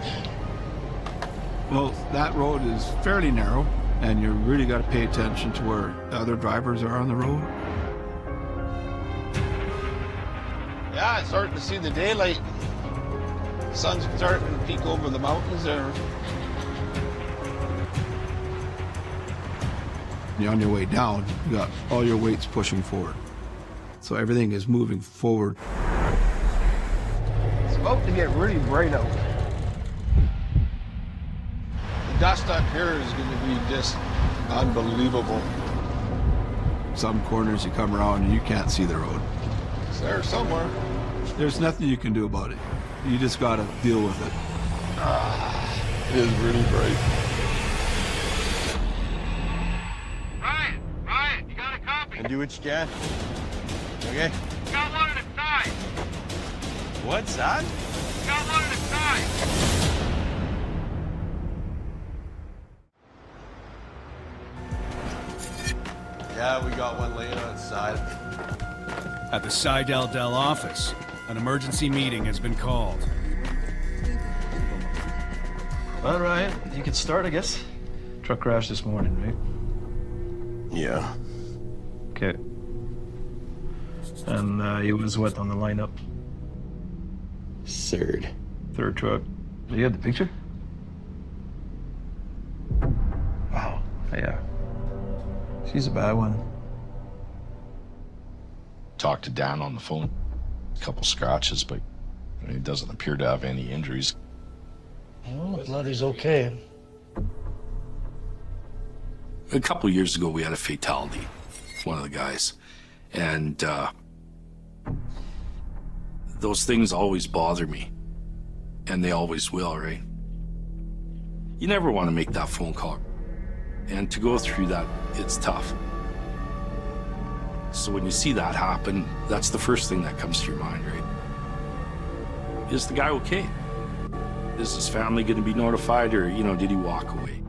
Well, that road is fairly narrow, and you really got to pay attention to where other drivers are on the road. Yeah, it's starting to see the daylight. The sun's starting to peek over the mountains there. You're on your way down, you got all your weights pushing forward. So everything is moving forward. It's about to get really bright out. The dust up here is going to be just unbelievable. Some corners you come around and you can't see the road. It's there somewhere. There's nothing you can do about it. You just got to deal with it. It is really bright. Ryan, you got a copy? And do what you can. Okay. Got one at a time. What's that? Got one at a time. Yeah, we got one laying on its side. At the Seidel Dell office, an emergency meeting has been called. Well, Ryan, you could start, I guess. Truck crashed this morning, right? Yeah. Okay. And you was what on the lineup? Third truck. Do you have the picture? Wow. Yeah. She's a bad one. Talked to Dan on the phone. A couple scratches, but he doesn't appear to have any injuries. Well, glad he's okay. A couple years ago, we had a fatality, one of the guys, and those things always bother me, and they always will, right? You never want to make that phone call, and to go through that, it's tough. So when you see that happen, that's the first thing that comes to your mind, right? Is the guy okay? Is his family going to be notified, or, you know, did he walk away?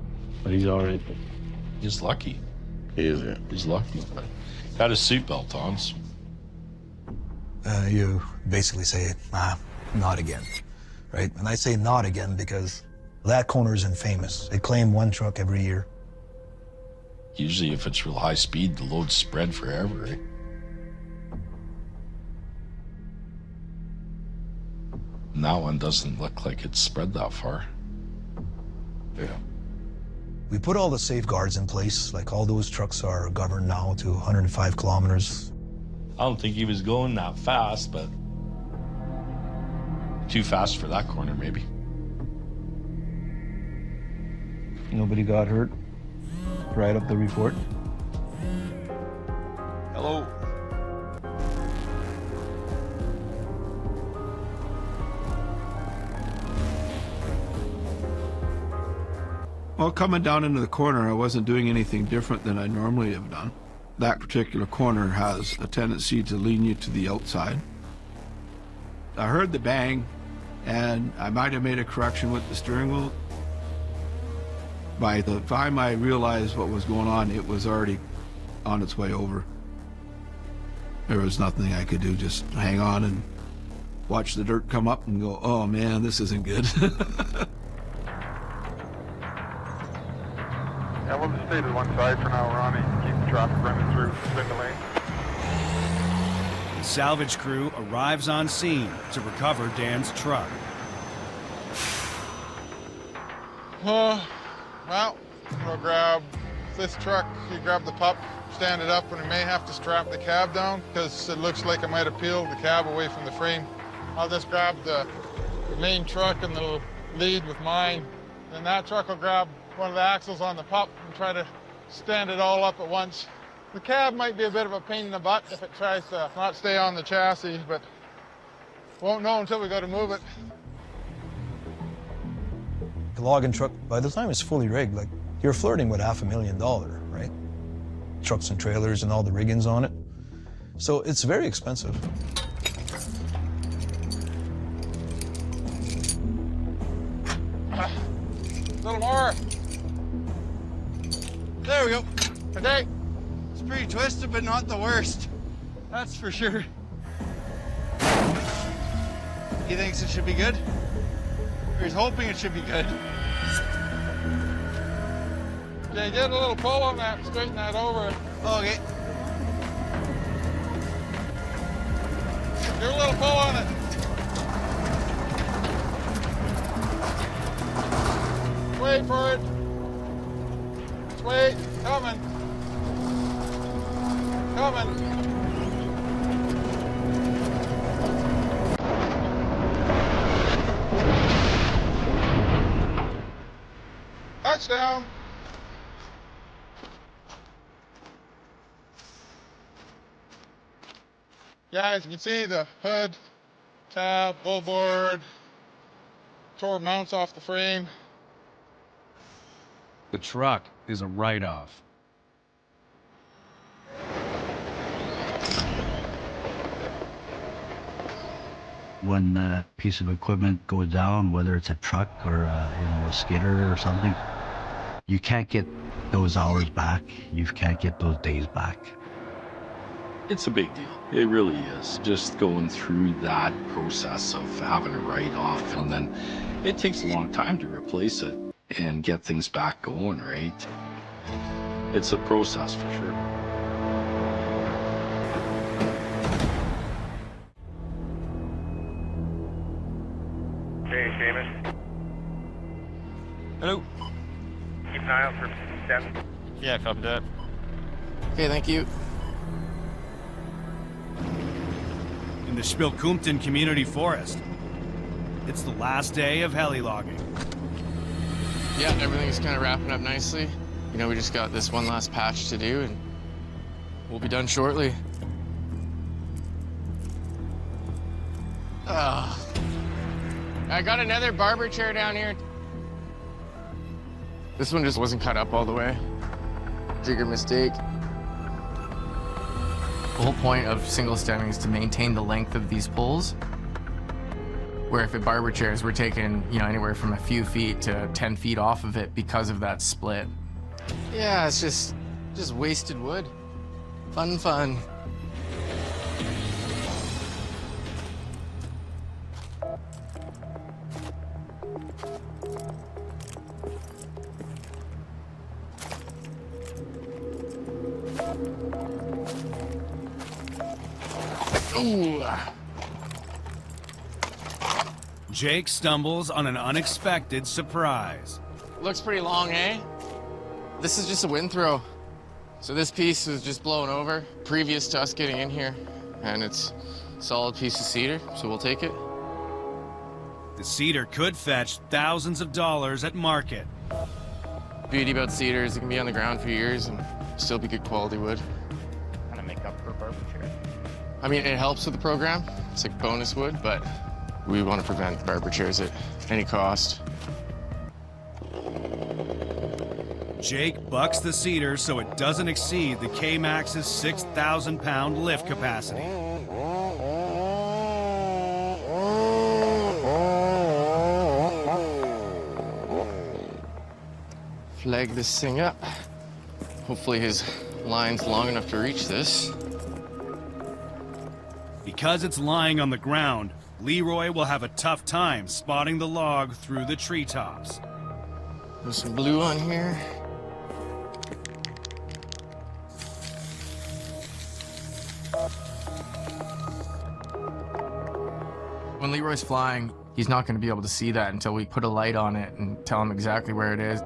But he's all right. He's lucky. He is, yeah. He's lucky. Got his seatbelt on. So. You basically say, not again, right? And I say not again because that corner is infamous. They claim 1 truck every year. Usually if it's real high speed, the load's spread forever, right? And that one doesn't look like it's spread that far. Yeah. We put all the safeguards in place, like all those trucks are governed now to 105 kilometers. I don't think he was going that fast, but too fast for that corner, maybe. Nobody got hurt? Write up the report. Hello. Well, coming down into the corner, I wasn't doing anything different than I normally have done. That particular corner has a tendency to lean you to the outside. I heard the bang, and I might have made a correction with the steering wheel. By the time I realized what was going on, it was already on its way over. There was nothing I could do, just hang on and watch the dirt come up and go, oh man, this isn't good. Yeah, we'll just stay to one side for now, Ronnie. Keep the traffic running through the lane. The salvage crew arrives on scene to recover Dan's truck. Well, we'll grab this truck, you grab the pup, stand it up, and we may have to strap the cab down because it looks like I might have peeled the cab away from the frame. I'll just grab the main truck and the lead with mine. Then that truck will grab one of the axles on the pup and try to stand it all up at once. The cab might be a bit of a pain in the butt if it tries to not stay on the chassis, but won't know until we go to move it. The logging truck, by the time it's fully rigged, like, you're flirting with $500,000, right? trucks and trailers and all the riggings on it. So it's very expensive. A little more. There we go. Okay. It's pretty twisted, but not the worst. That's for sure. He thinks it should be good? Or he's hoping it should be good? Okay, get a little pull on that and straighten that over. Okay. Do a little pull on it. Wait for it. Just wait. Coming. Coming. Touchdown. Yeah, as you can see, the hood, tab, bullboard, tore mounts off the frame. The truck is a write-off. When a piece of equipment goes down, whether it's a truck or a skidder or something, you can't get those hours back. You can't get those days back. It's a big deal. It really is. Just going through that process of having a write-off, and then it takes a long time to replace it and get things back going, right? It's a process for sure. Hey, Seamus. Hello. Keep an eye out for stems. Yeah, copy that. Okay, thank you. In the Spilkumten Community Forest. It's the last day of heli logging. Yeah, everything's kind of wrapping up nicely. You know, we just got this one last patch to do, and we'll be done shortly. I got another barber chair down here. This one just wasn't cut up all the way. Bigger mistake. The whole point of single stemming is to maintain the length of these poles. Where if at barber chairs, we're taking, anywhere from a few feet to 10 feet off of it because of that split. Yeah, it's just wasted wood. Fun. Ooh. Jake stumbles on an unexpected surprise. Looks pretty long, eh? This is just a wind throw. So this piece was just blown over previous to us getting in here, and it's a solid piece of cedar, so we'll take it. The cedar could fetch thousands of dollars at market. Beauty about cedar is it can be on the ground for years and still be good quality wood. Kind of make up for a barber chair. I mean, it helps with the program. It's like bonus wood, but we want to prevent the barber chairs at any cost. Jake bucks the cedar so it doesn't exceed the K-Max's 6,000-pound lift capacity. Flag this thing up. Hopefully his line's long enough to reach this. Because it's lying on the ground, Leroy will have a tough time spotting the log through the treetops. There's some blue on here. When Leroy's flying, he's not going to be able to see that until we put a light on it and tell him exactly where it is.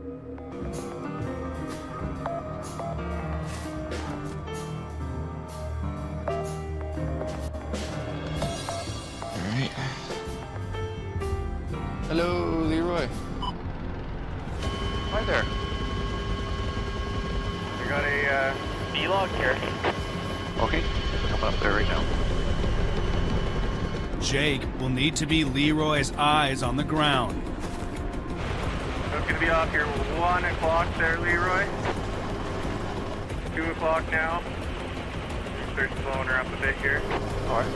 Hello, Leroy. Hi there. We got a B-log here. Okay, coming up there right now. Jake will need to be Leroy's eyes on the ground. So it's gonna be off here 1 o'clock there, Leroy. 2 o'clock now. Start slowing her up a bit here. All right.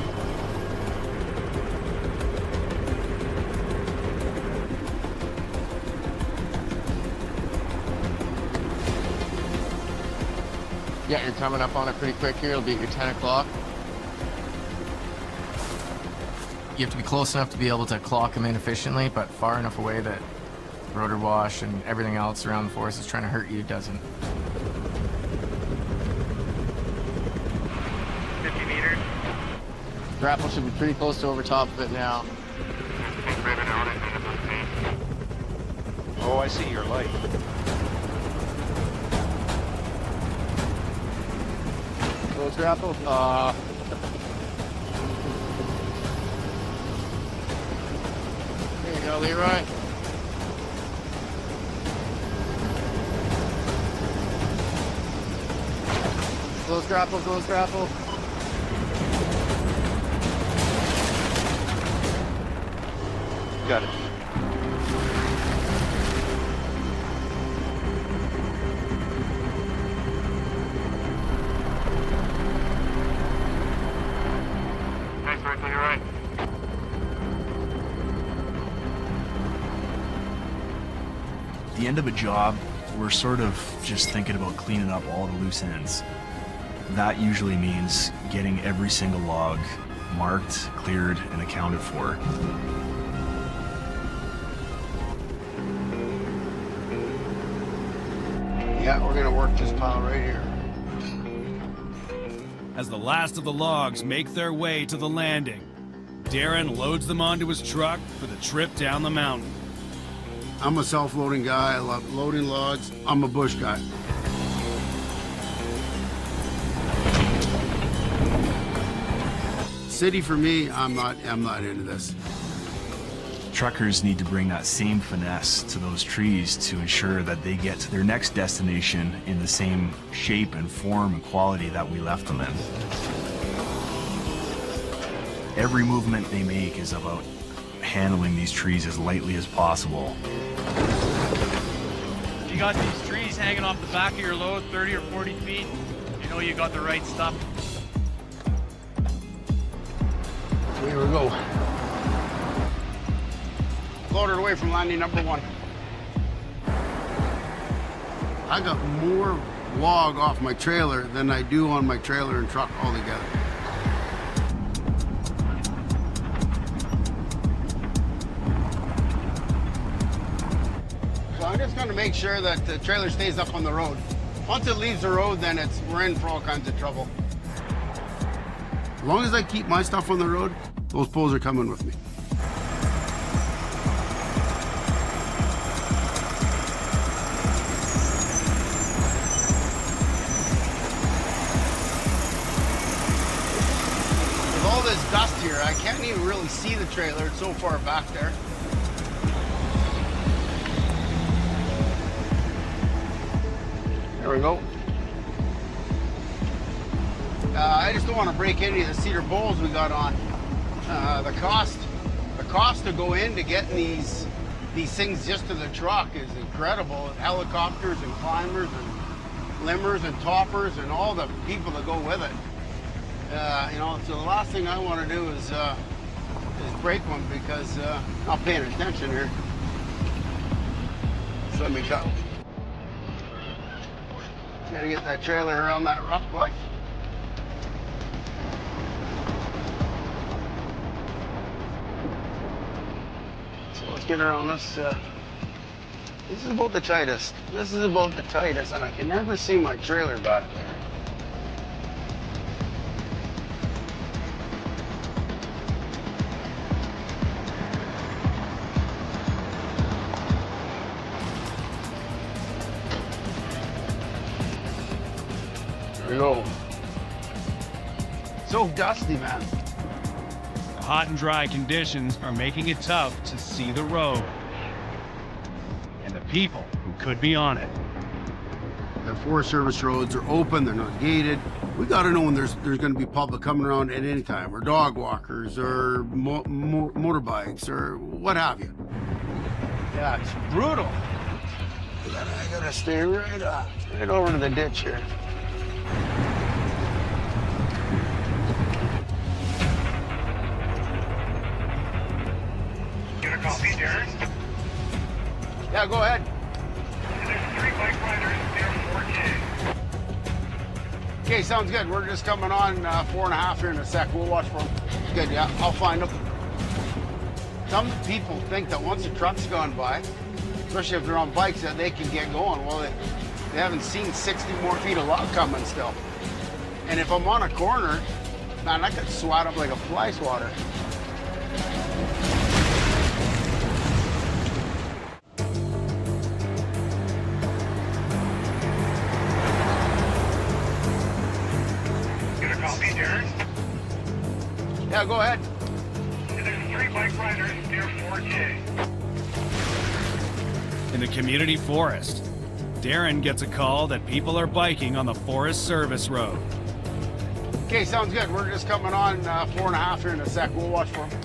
Yeah, you're coming up on it pretty quick here. It'll be at your 10 o'clock. You have to be close enough to be able to clock them in efficiently, but far enough away that rotor wash and everything else around the forest is trying to hurt you doesn't. 50 meters. Grapple should be pretty close to over top of it now. Oh, I see your light. Close grapple. There you go, Leroy. Close grapple, close grapple. Got it. Nice work on your right. At the end of a job, we're sort of just thinking about cleaning up all the loose ends. That usually means getting every single log marked, cleared, and accounted for. Yeah, we're gonna work this pile right here. As the last of the logs make their way to the landing, Darren loads them onto his truck for the trip down the mountain. I'm a self-loading guy. I love loading logs. I'm a bush guy. City for me, I'm not into this. Truckers need to bring that same finesse to those trees to ensure that they get to their next destination in the same shape and form and quality that we left them in. Every movement they make is about handling these trees as lightly as possible. You got these trees hanging off the back of your load 30 or 40 feet, you know you got the right stuff. Here we go. Loaded away from landing number 1. I got more log off my trailer than I do on my trailer and truck altogether. So I'm just going to make sure that the trailer stays up on the road. Once it leaves the road, then we're in for all kinds of trouble. As long as I keep my stuff on the road, those poles are coming with me. With all this dust here, I can't even really see the trailer. It's so far back there. There we go. I just don't want to break any of the cedar bowls we got on. The cost to go into getting these things just to the truck is incredible. Helicopters and climbers and limbers and toppers and all the people that go with it. You know, so the last thing I want to do is break one because I'm not paying attention here. So let me go. Gotta get that trailer around that rough place. Let's get around this. This is about the tightest. This is about the tightest, and I can never see my trailer back there. There we go. So dusty, man. The hot and dry conditions are making it tough to see the road and the people who could be on it. The Forest Service roads are open, they're not gated. We gotta know when there's gonna be public coming around at any time, or dog walkers, or motorbikes, or what have you. Yeah, it's brutal. I gotta stay right over to the ditch here. Get a copy, Darren? Yeah, go ahead. There's 3 bike riders near 4K. Okay, sounds good. We're just coming on 4.5 here in a sec. We'll watch for them. Good, yeah, I'll find them. Some people think that once a truck's gone by, especially if they're on bikes, that they can get going. Well, they haven't seen 60 more feet of log coming still. And if I'm on a corner, man, I could swat up like a fly swatter. Get a copy, Darren? Yeah, go ahead. There's 3 bike riders near 4K. In the community forest, Darren gets a call that people are biking on the Forest Service Road. Okay, sounds good. We're just coming on 4.5 here in a sec. We'll watch for them.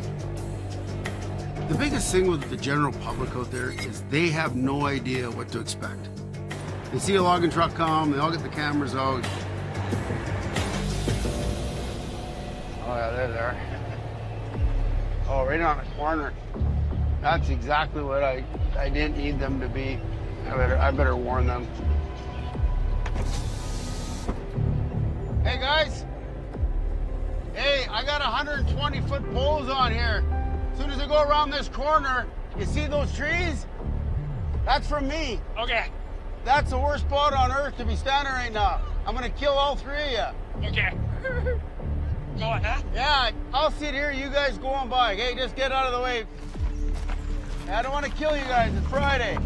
The biggest thing with the general public out there is they have no idea what to expect. They see a logging truck come, they all get the cameras out. Oh yeah, they're there. Oh, right on the corner. That's exactly what I didn't need them to be. I better warn them. Hey guys. Hey, I got 120-foot poles on here. As soon as I go around this corner, you see those trees? That's from me. Okay. That's the worst spot on earth to be standing right now. I'm gonna kill all 3 of you. Okay. Go on, huh? Yeah, I'll sit here, you guys go on by. Hey, just get out of the way. I don't want to kill you guys, it's Friday.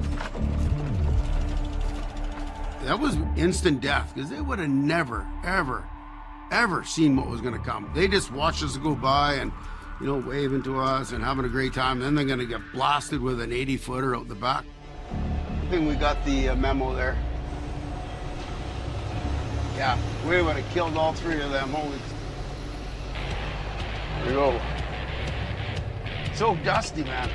That was instant death, because they would have never, ever seen what was gonna come. They just watched us go by and, you know, waving to us and having a great time. Then they're gonna get blasted with an 80-footer out the back. I think we got the memo there. Yeah, we would have killed all 3 of them. Holy. There you go. So dusty, man.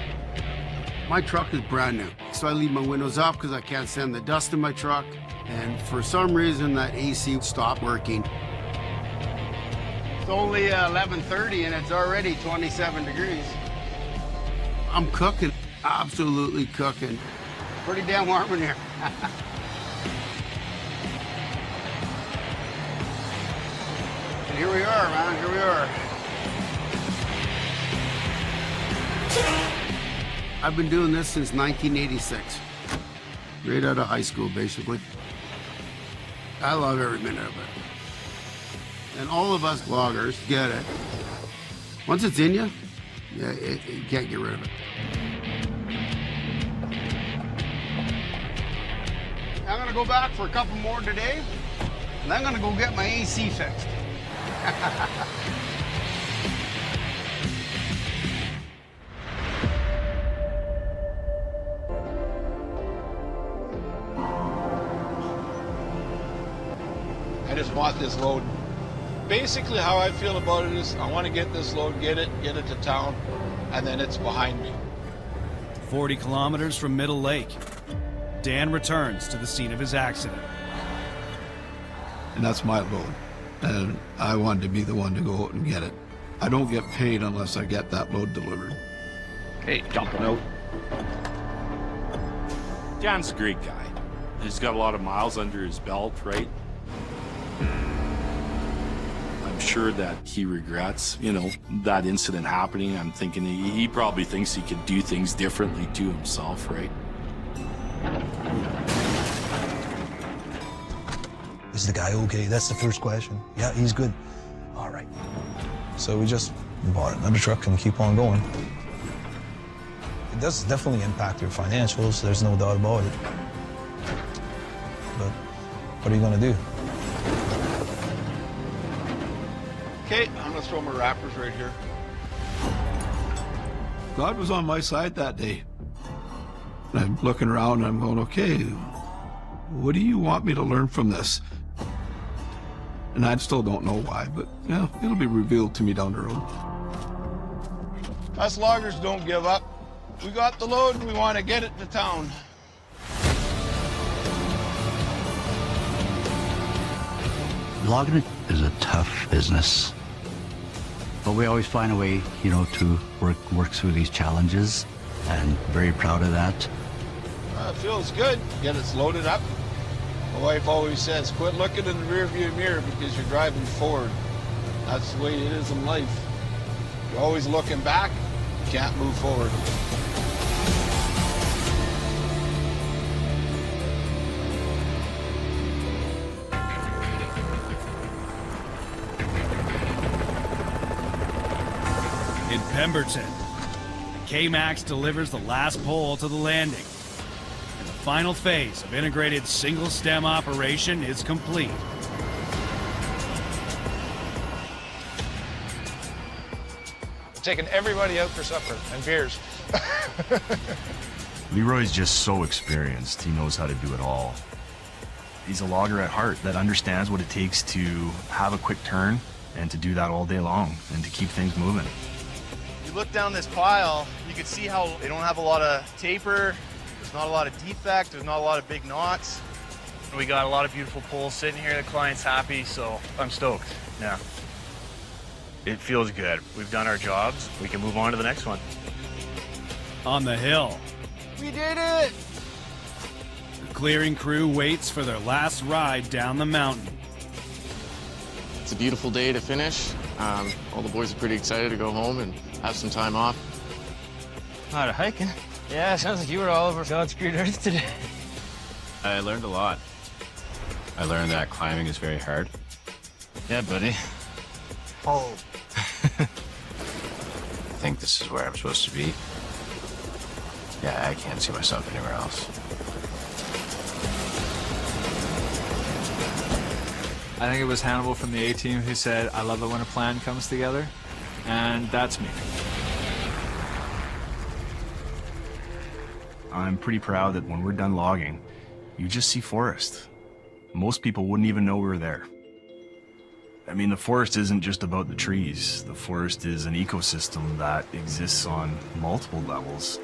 My truck is brand new, so I leave my windows up because I can't stand the dust in my truck. And for some reason, that AC stopped working. It's only 11:30 and it's already 27 degrees. I'm cooking, absolutely cooking. Pretty damn warm in here. And here we are, man, here we are. I've been doing this since 1986. Right out of high school, basically. I love every minute of it. And all of us loggers get it. Once it's in you, yeah, you can't get rid of it. I'm gonna go back for a couple more today, and I'm gonna go get my AC fixed. I just want this load. Basically how I feel about it is I want to get this load, get it to town, and then it's behind me. 40 kilometers from Middle Lake, Dan returns to the scene of his accident. And that's my load. And I wanted to be the one to go out and get it. I don't get paid unless I get that load delivered. Hey, jumping out. Dan's a great guy. He's got a lot of miles under his belt, right? I'm sure that he regrets, you know, that incident happening. I'm thinking he probably thinks he could do things differently to himself, right? Is the guy okay? That's the first question. Yeah, he's good. All right. So we just bought another truck and keep on going. It does definitely impact your financials. There's no doubt about it. But what are you gonna do? Okay, I'm gonna throw my wrappers right here. God was on my side that day. And I'm looking around and I'm going, okay, what do you want me to learn from this? And I still don't know why, but yeah, it'll be revealed to me down the road. Us loggers don't give up. We got the load and we want to get it to town. Logging is a tough business, but we always find a way, you know, to work through these challenges, and very proud of that. It feels good. Get it loaded up. My wife always says, quit looking in the rearview mirror because you're driving forward. That's the way it is in life. You're always looking back, you can't move forward. In Pemberton, the K-Max delivers the last pole to the landing. And the final phase of integrated single-stem operation is complete. Taking everybody out for supper and beers. Leroy's just so experienced. He knows how to do it all. He's a logger at heart that understands what it takes to have a quick turn and to do that all day long and to keep things moving. You look down this pile, you can see how they don't have a lot of taper, there's not a lot of defect, there's not a lot of big knots. We got a lot of beautiful poles sitting here, the client's happy, so I'm stoked. Yeah. It feels good. We've done our jobs. We can move on to the next one. On the hill, We did it! the clearing crew waits for their last ride down the mountain. It's a beautiful day to finish. All the boys are pretty excited to go home and have some time off. A lot of hiking. Yeah, sounds like you were all over God's green earth today. I learned a lot. I learned that climbing is very hard. Yeah, buddy. Oh. I think this is where I'm supposed to be. Yeah, I can't see myself anywhere else. I think it was Hannibal from the A-team who said, I love it when a plan comes together, and that's me. I'm pretty proud that when we're done logging, you just see forest. Most people wouldn't even know we were there. I mean, the forest isn't just about the trees. The forest is an ecosystem that exists on multiple levels.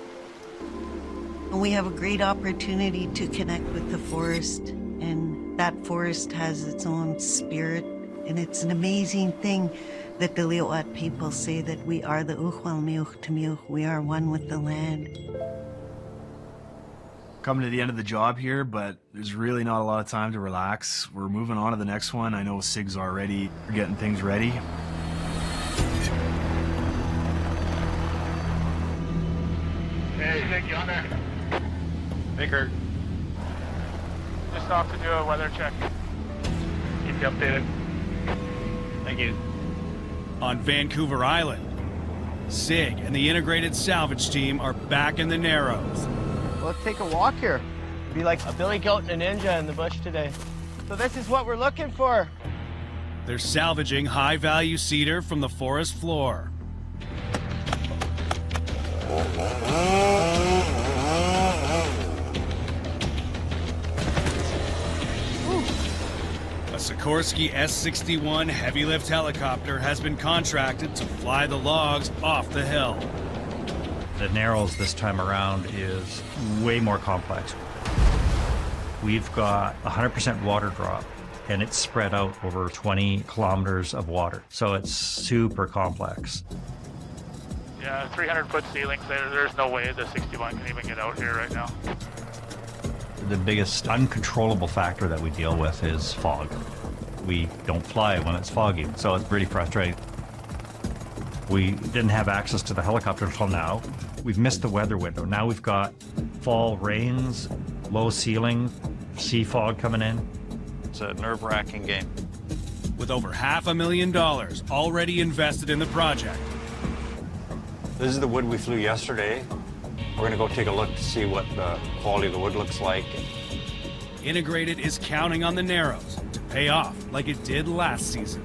We have a great opportunity to connect with the forest, and that forest has its own spirit, and it's an amazing thing that the Liuat people say that we are the Uxwalmiuch Tamiuch, we are one with the land. Coming to the end of the job here, but there's really not a lot of time to relax. We're moving on to the next one. I know Sig's already getting things ready. Hey, Sig, you on there? Hey, Kurt. Just off to do a weather check. Keep you updated. Thank you. On Vancouver Island, Sig and the integrated salvage team are back in the Narrows. Let's take a walk here. Be like a billy goat and a ninja in the bush today. So this is what we're looking for. They're salvaging high-value cedar from the forest floor. A Sikorsky S-61 heavy-lift helicopter has been contracted to fly the logs off the hill. The Narrows this time around is way more complex. We've got 100% water drop, and it's spread out over 20 kilometers of water. So it's super complex. Yeah, 300-foot ceilings. There's no way the 61 can even get out here right now. The biggest uncontrollable factor that we deal with is fog. We don't fly when it's foggy, so it's pretty frustrating. We didn't have access to the helicopter until now. We've missed the weather window. Now we've got fall rains, low ceiling, sea fog coming in. It's a nerve-wracking game. With over $500,000 already invested in the project. This is the wood we flew yesterday. We're gonna go take a look to see what the quality of the wood looks like. Integrated is counting on the Narrows to pay off like it did last season.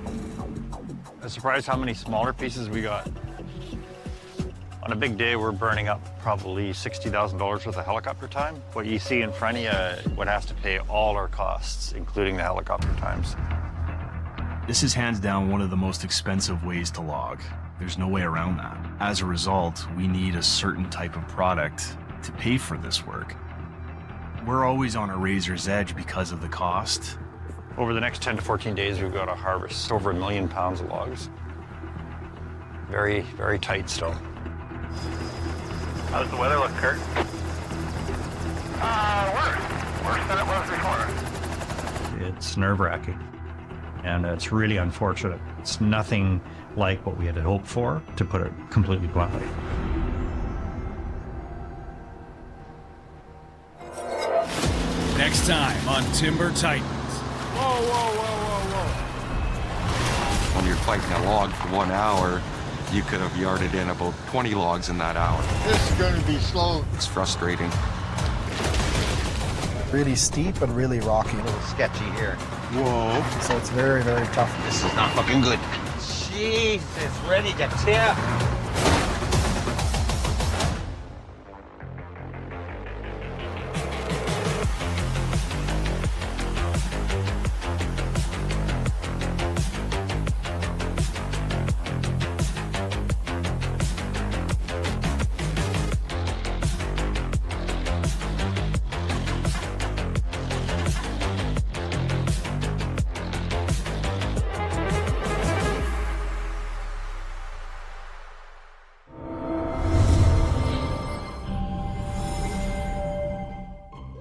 I'm surprised how many smaller pieces we got. On a big day, we're burning up probably $60,000 worth of helicopter time. What you see in front of you would have to pay all our costs, including the helicopter times. This is hands down one of the most expensive ways to log. There's no way around that. As a result, we need a certain type of product to pay for this work. We're always on a razor's edge because of the cost, Over the next 10 to 14 days, we've got to harvest over 1 million pounds of logs. Very, very tight still. How's the weather look, Kurt? Worse than it was before. It's nerve-wracking, and it's really unfortunate. It's nothing like what we had hoped for, to put it completely bluntly. Next time on Timber Titans. Whoa, whoa, whoa, whoa, whoa. When you're fighting a log for 1 hour, you could have yarded in about 20 logs in that hour. This is going to be slow. It's frustrating. Really steep and really rocky. A little sketchy here. Whoa. So it's very, very tough. This is not looking good. Jeez, it's ready to tip.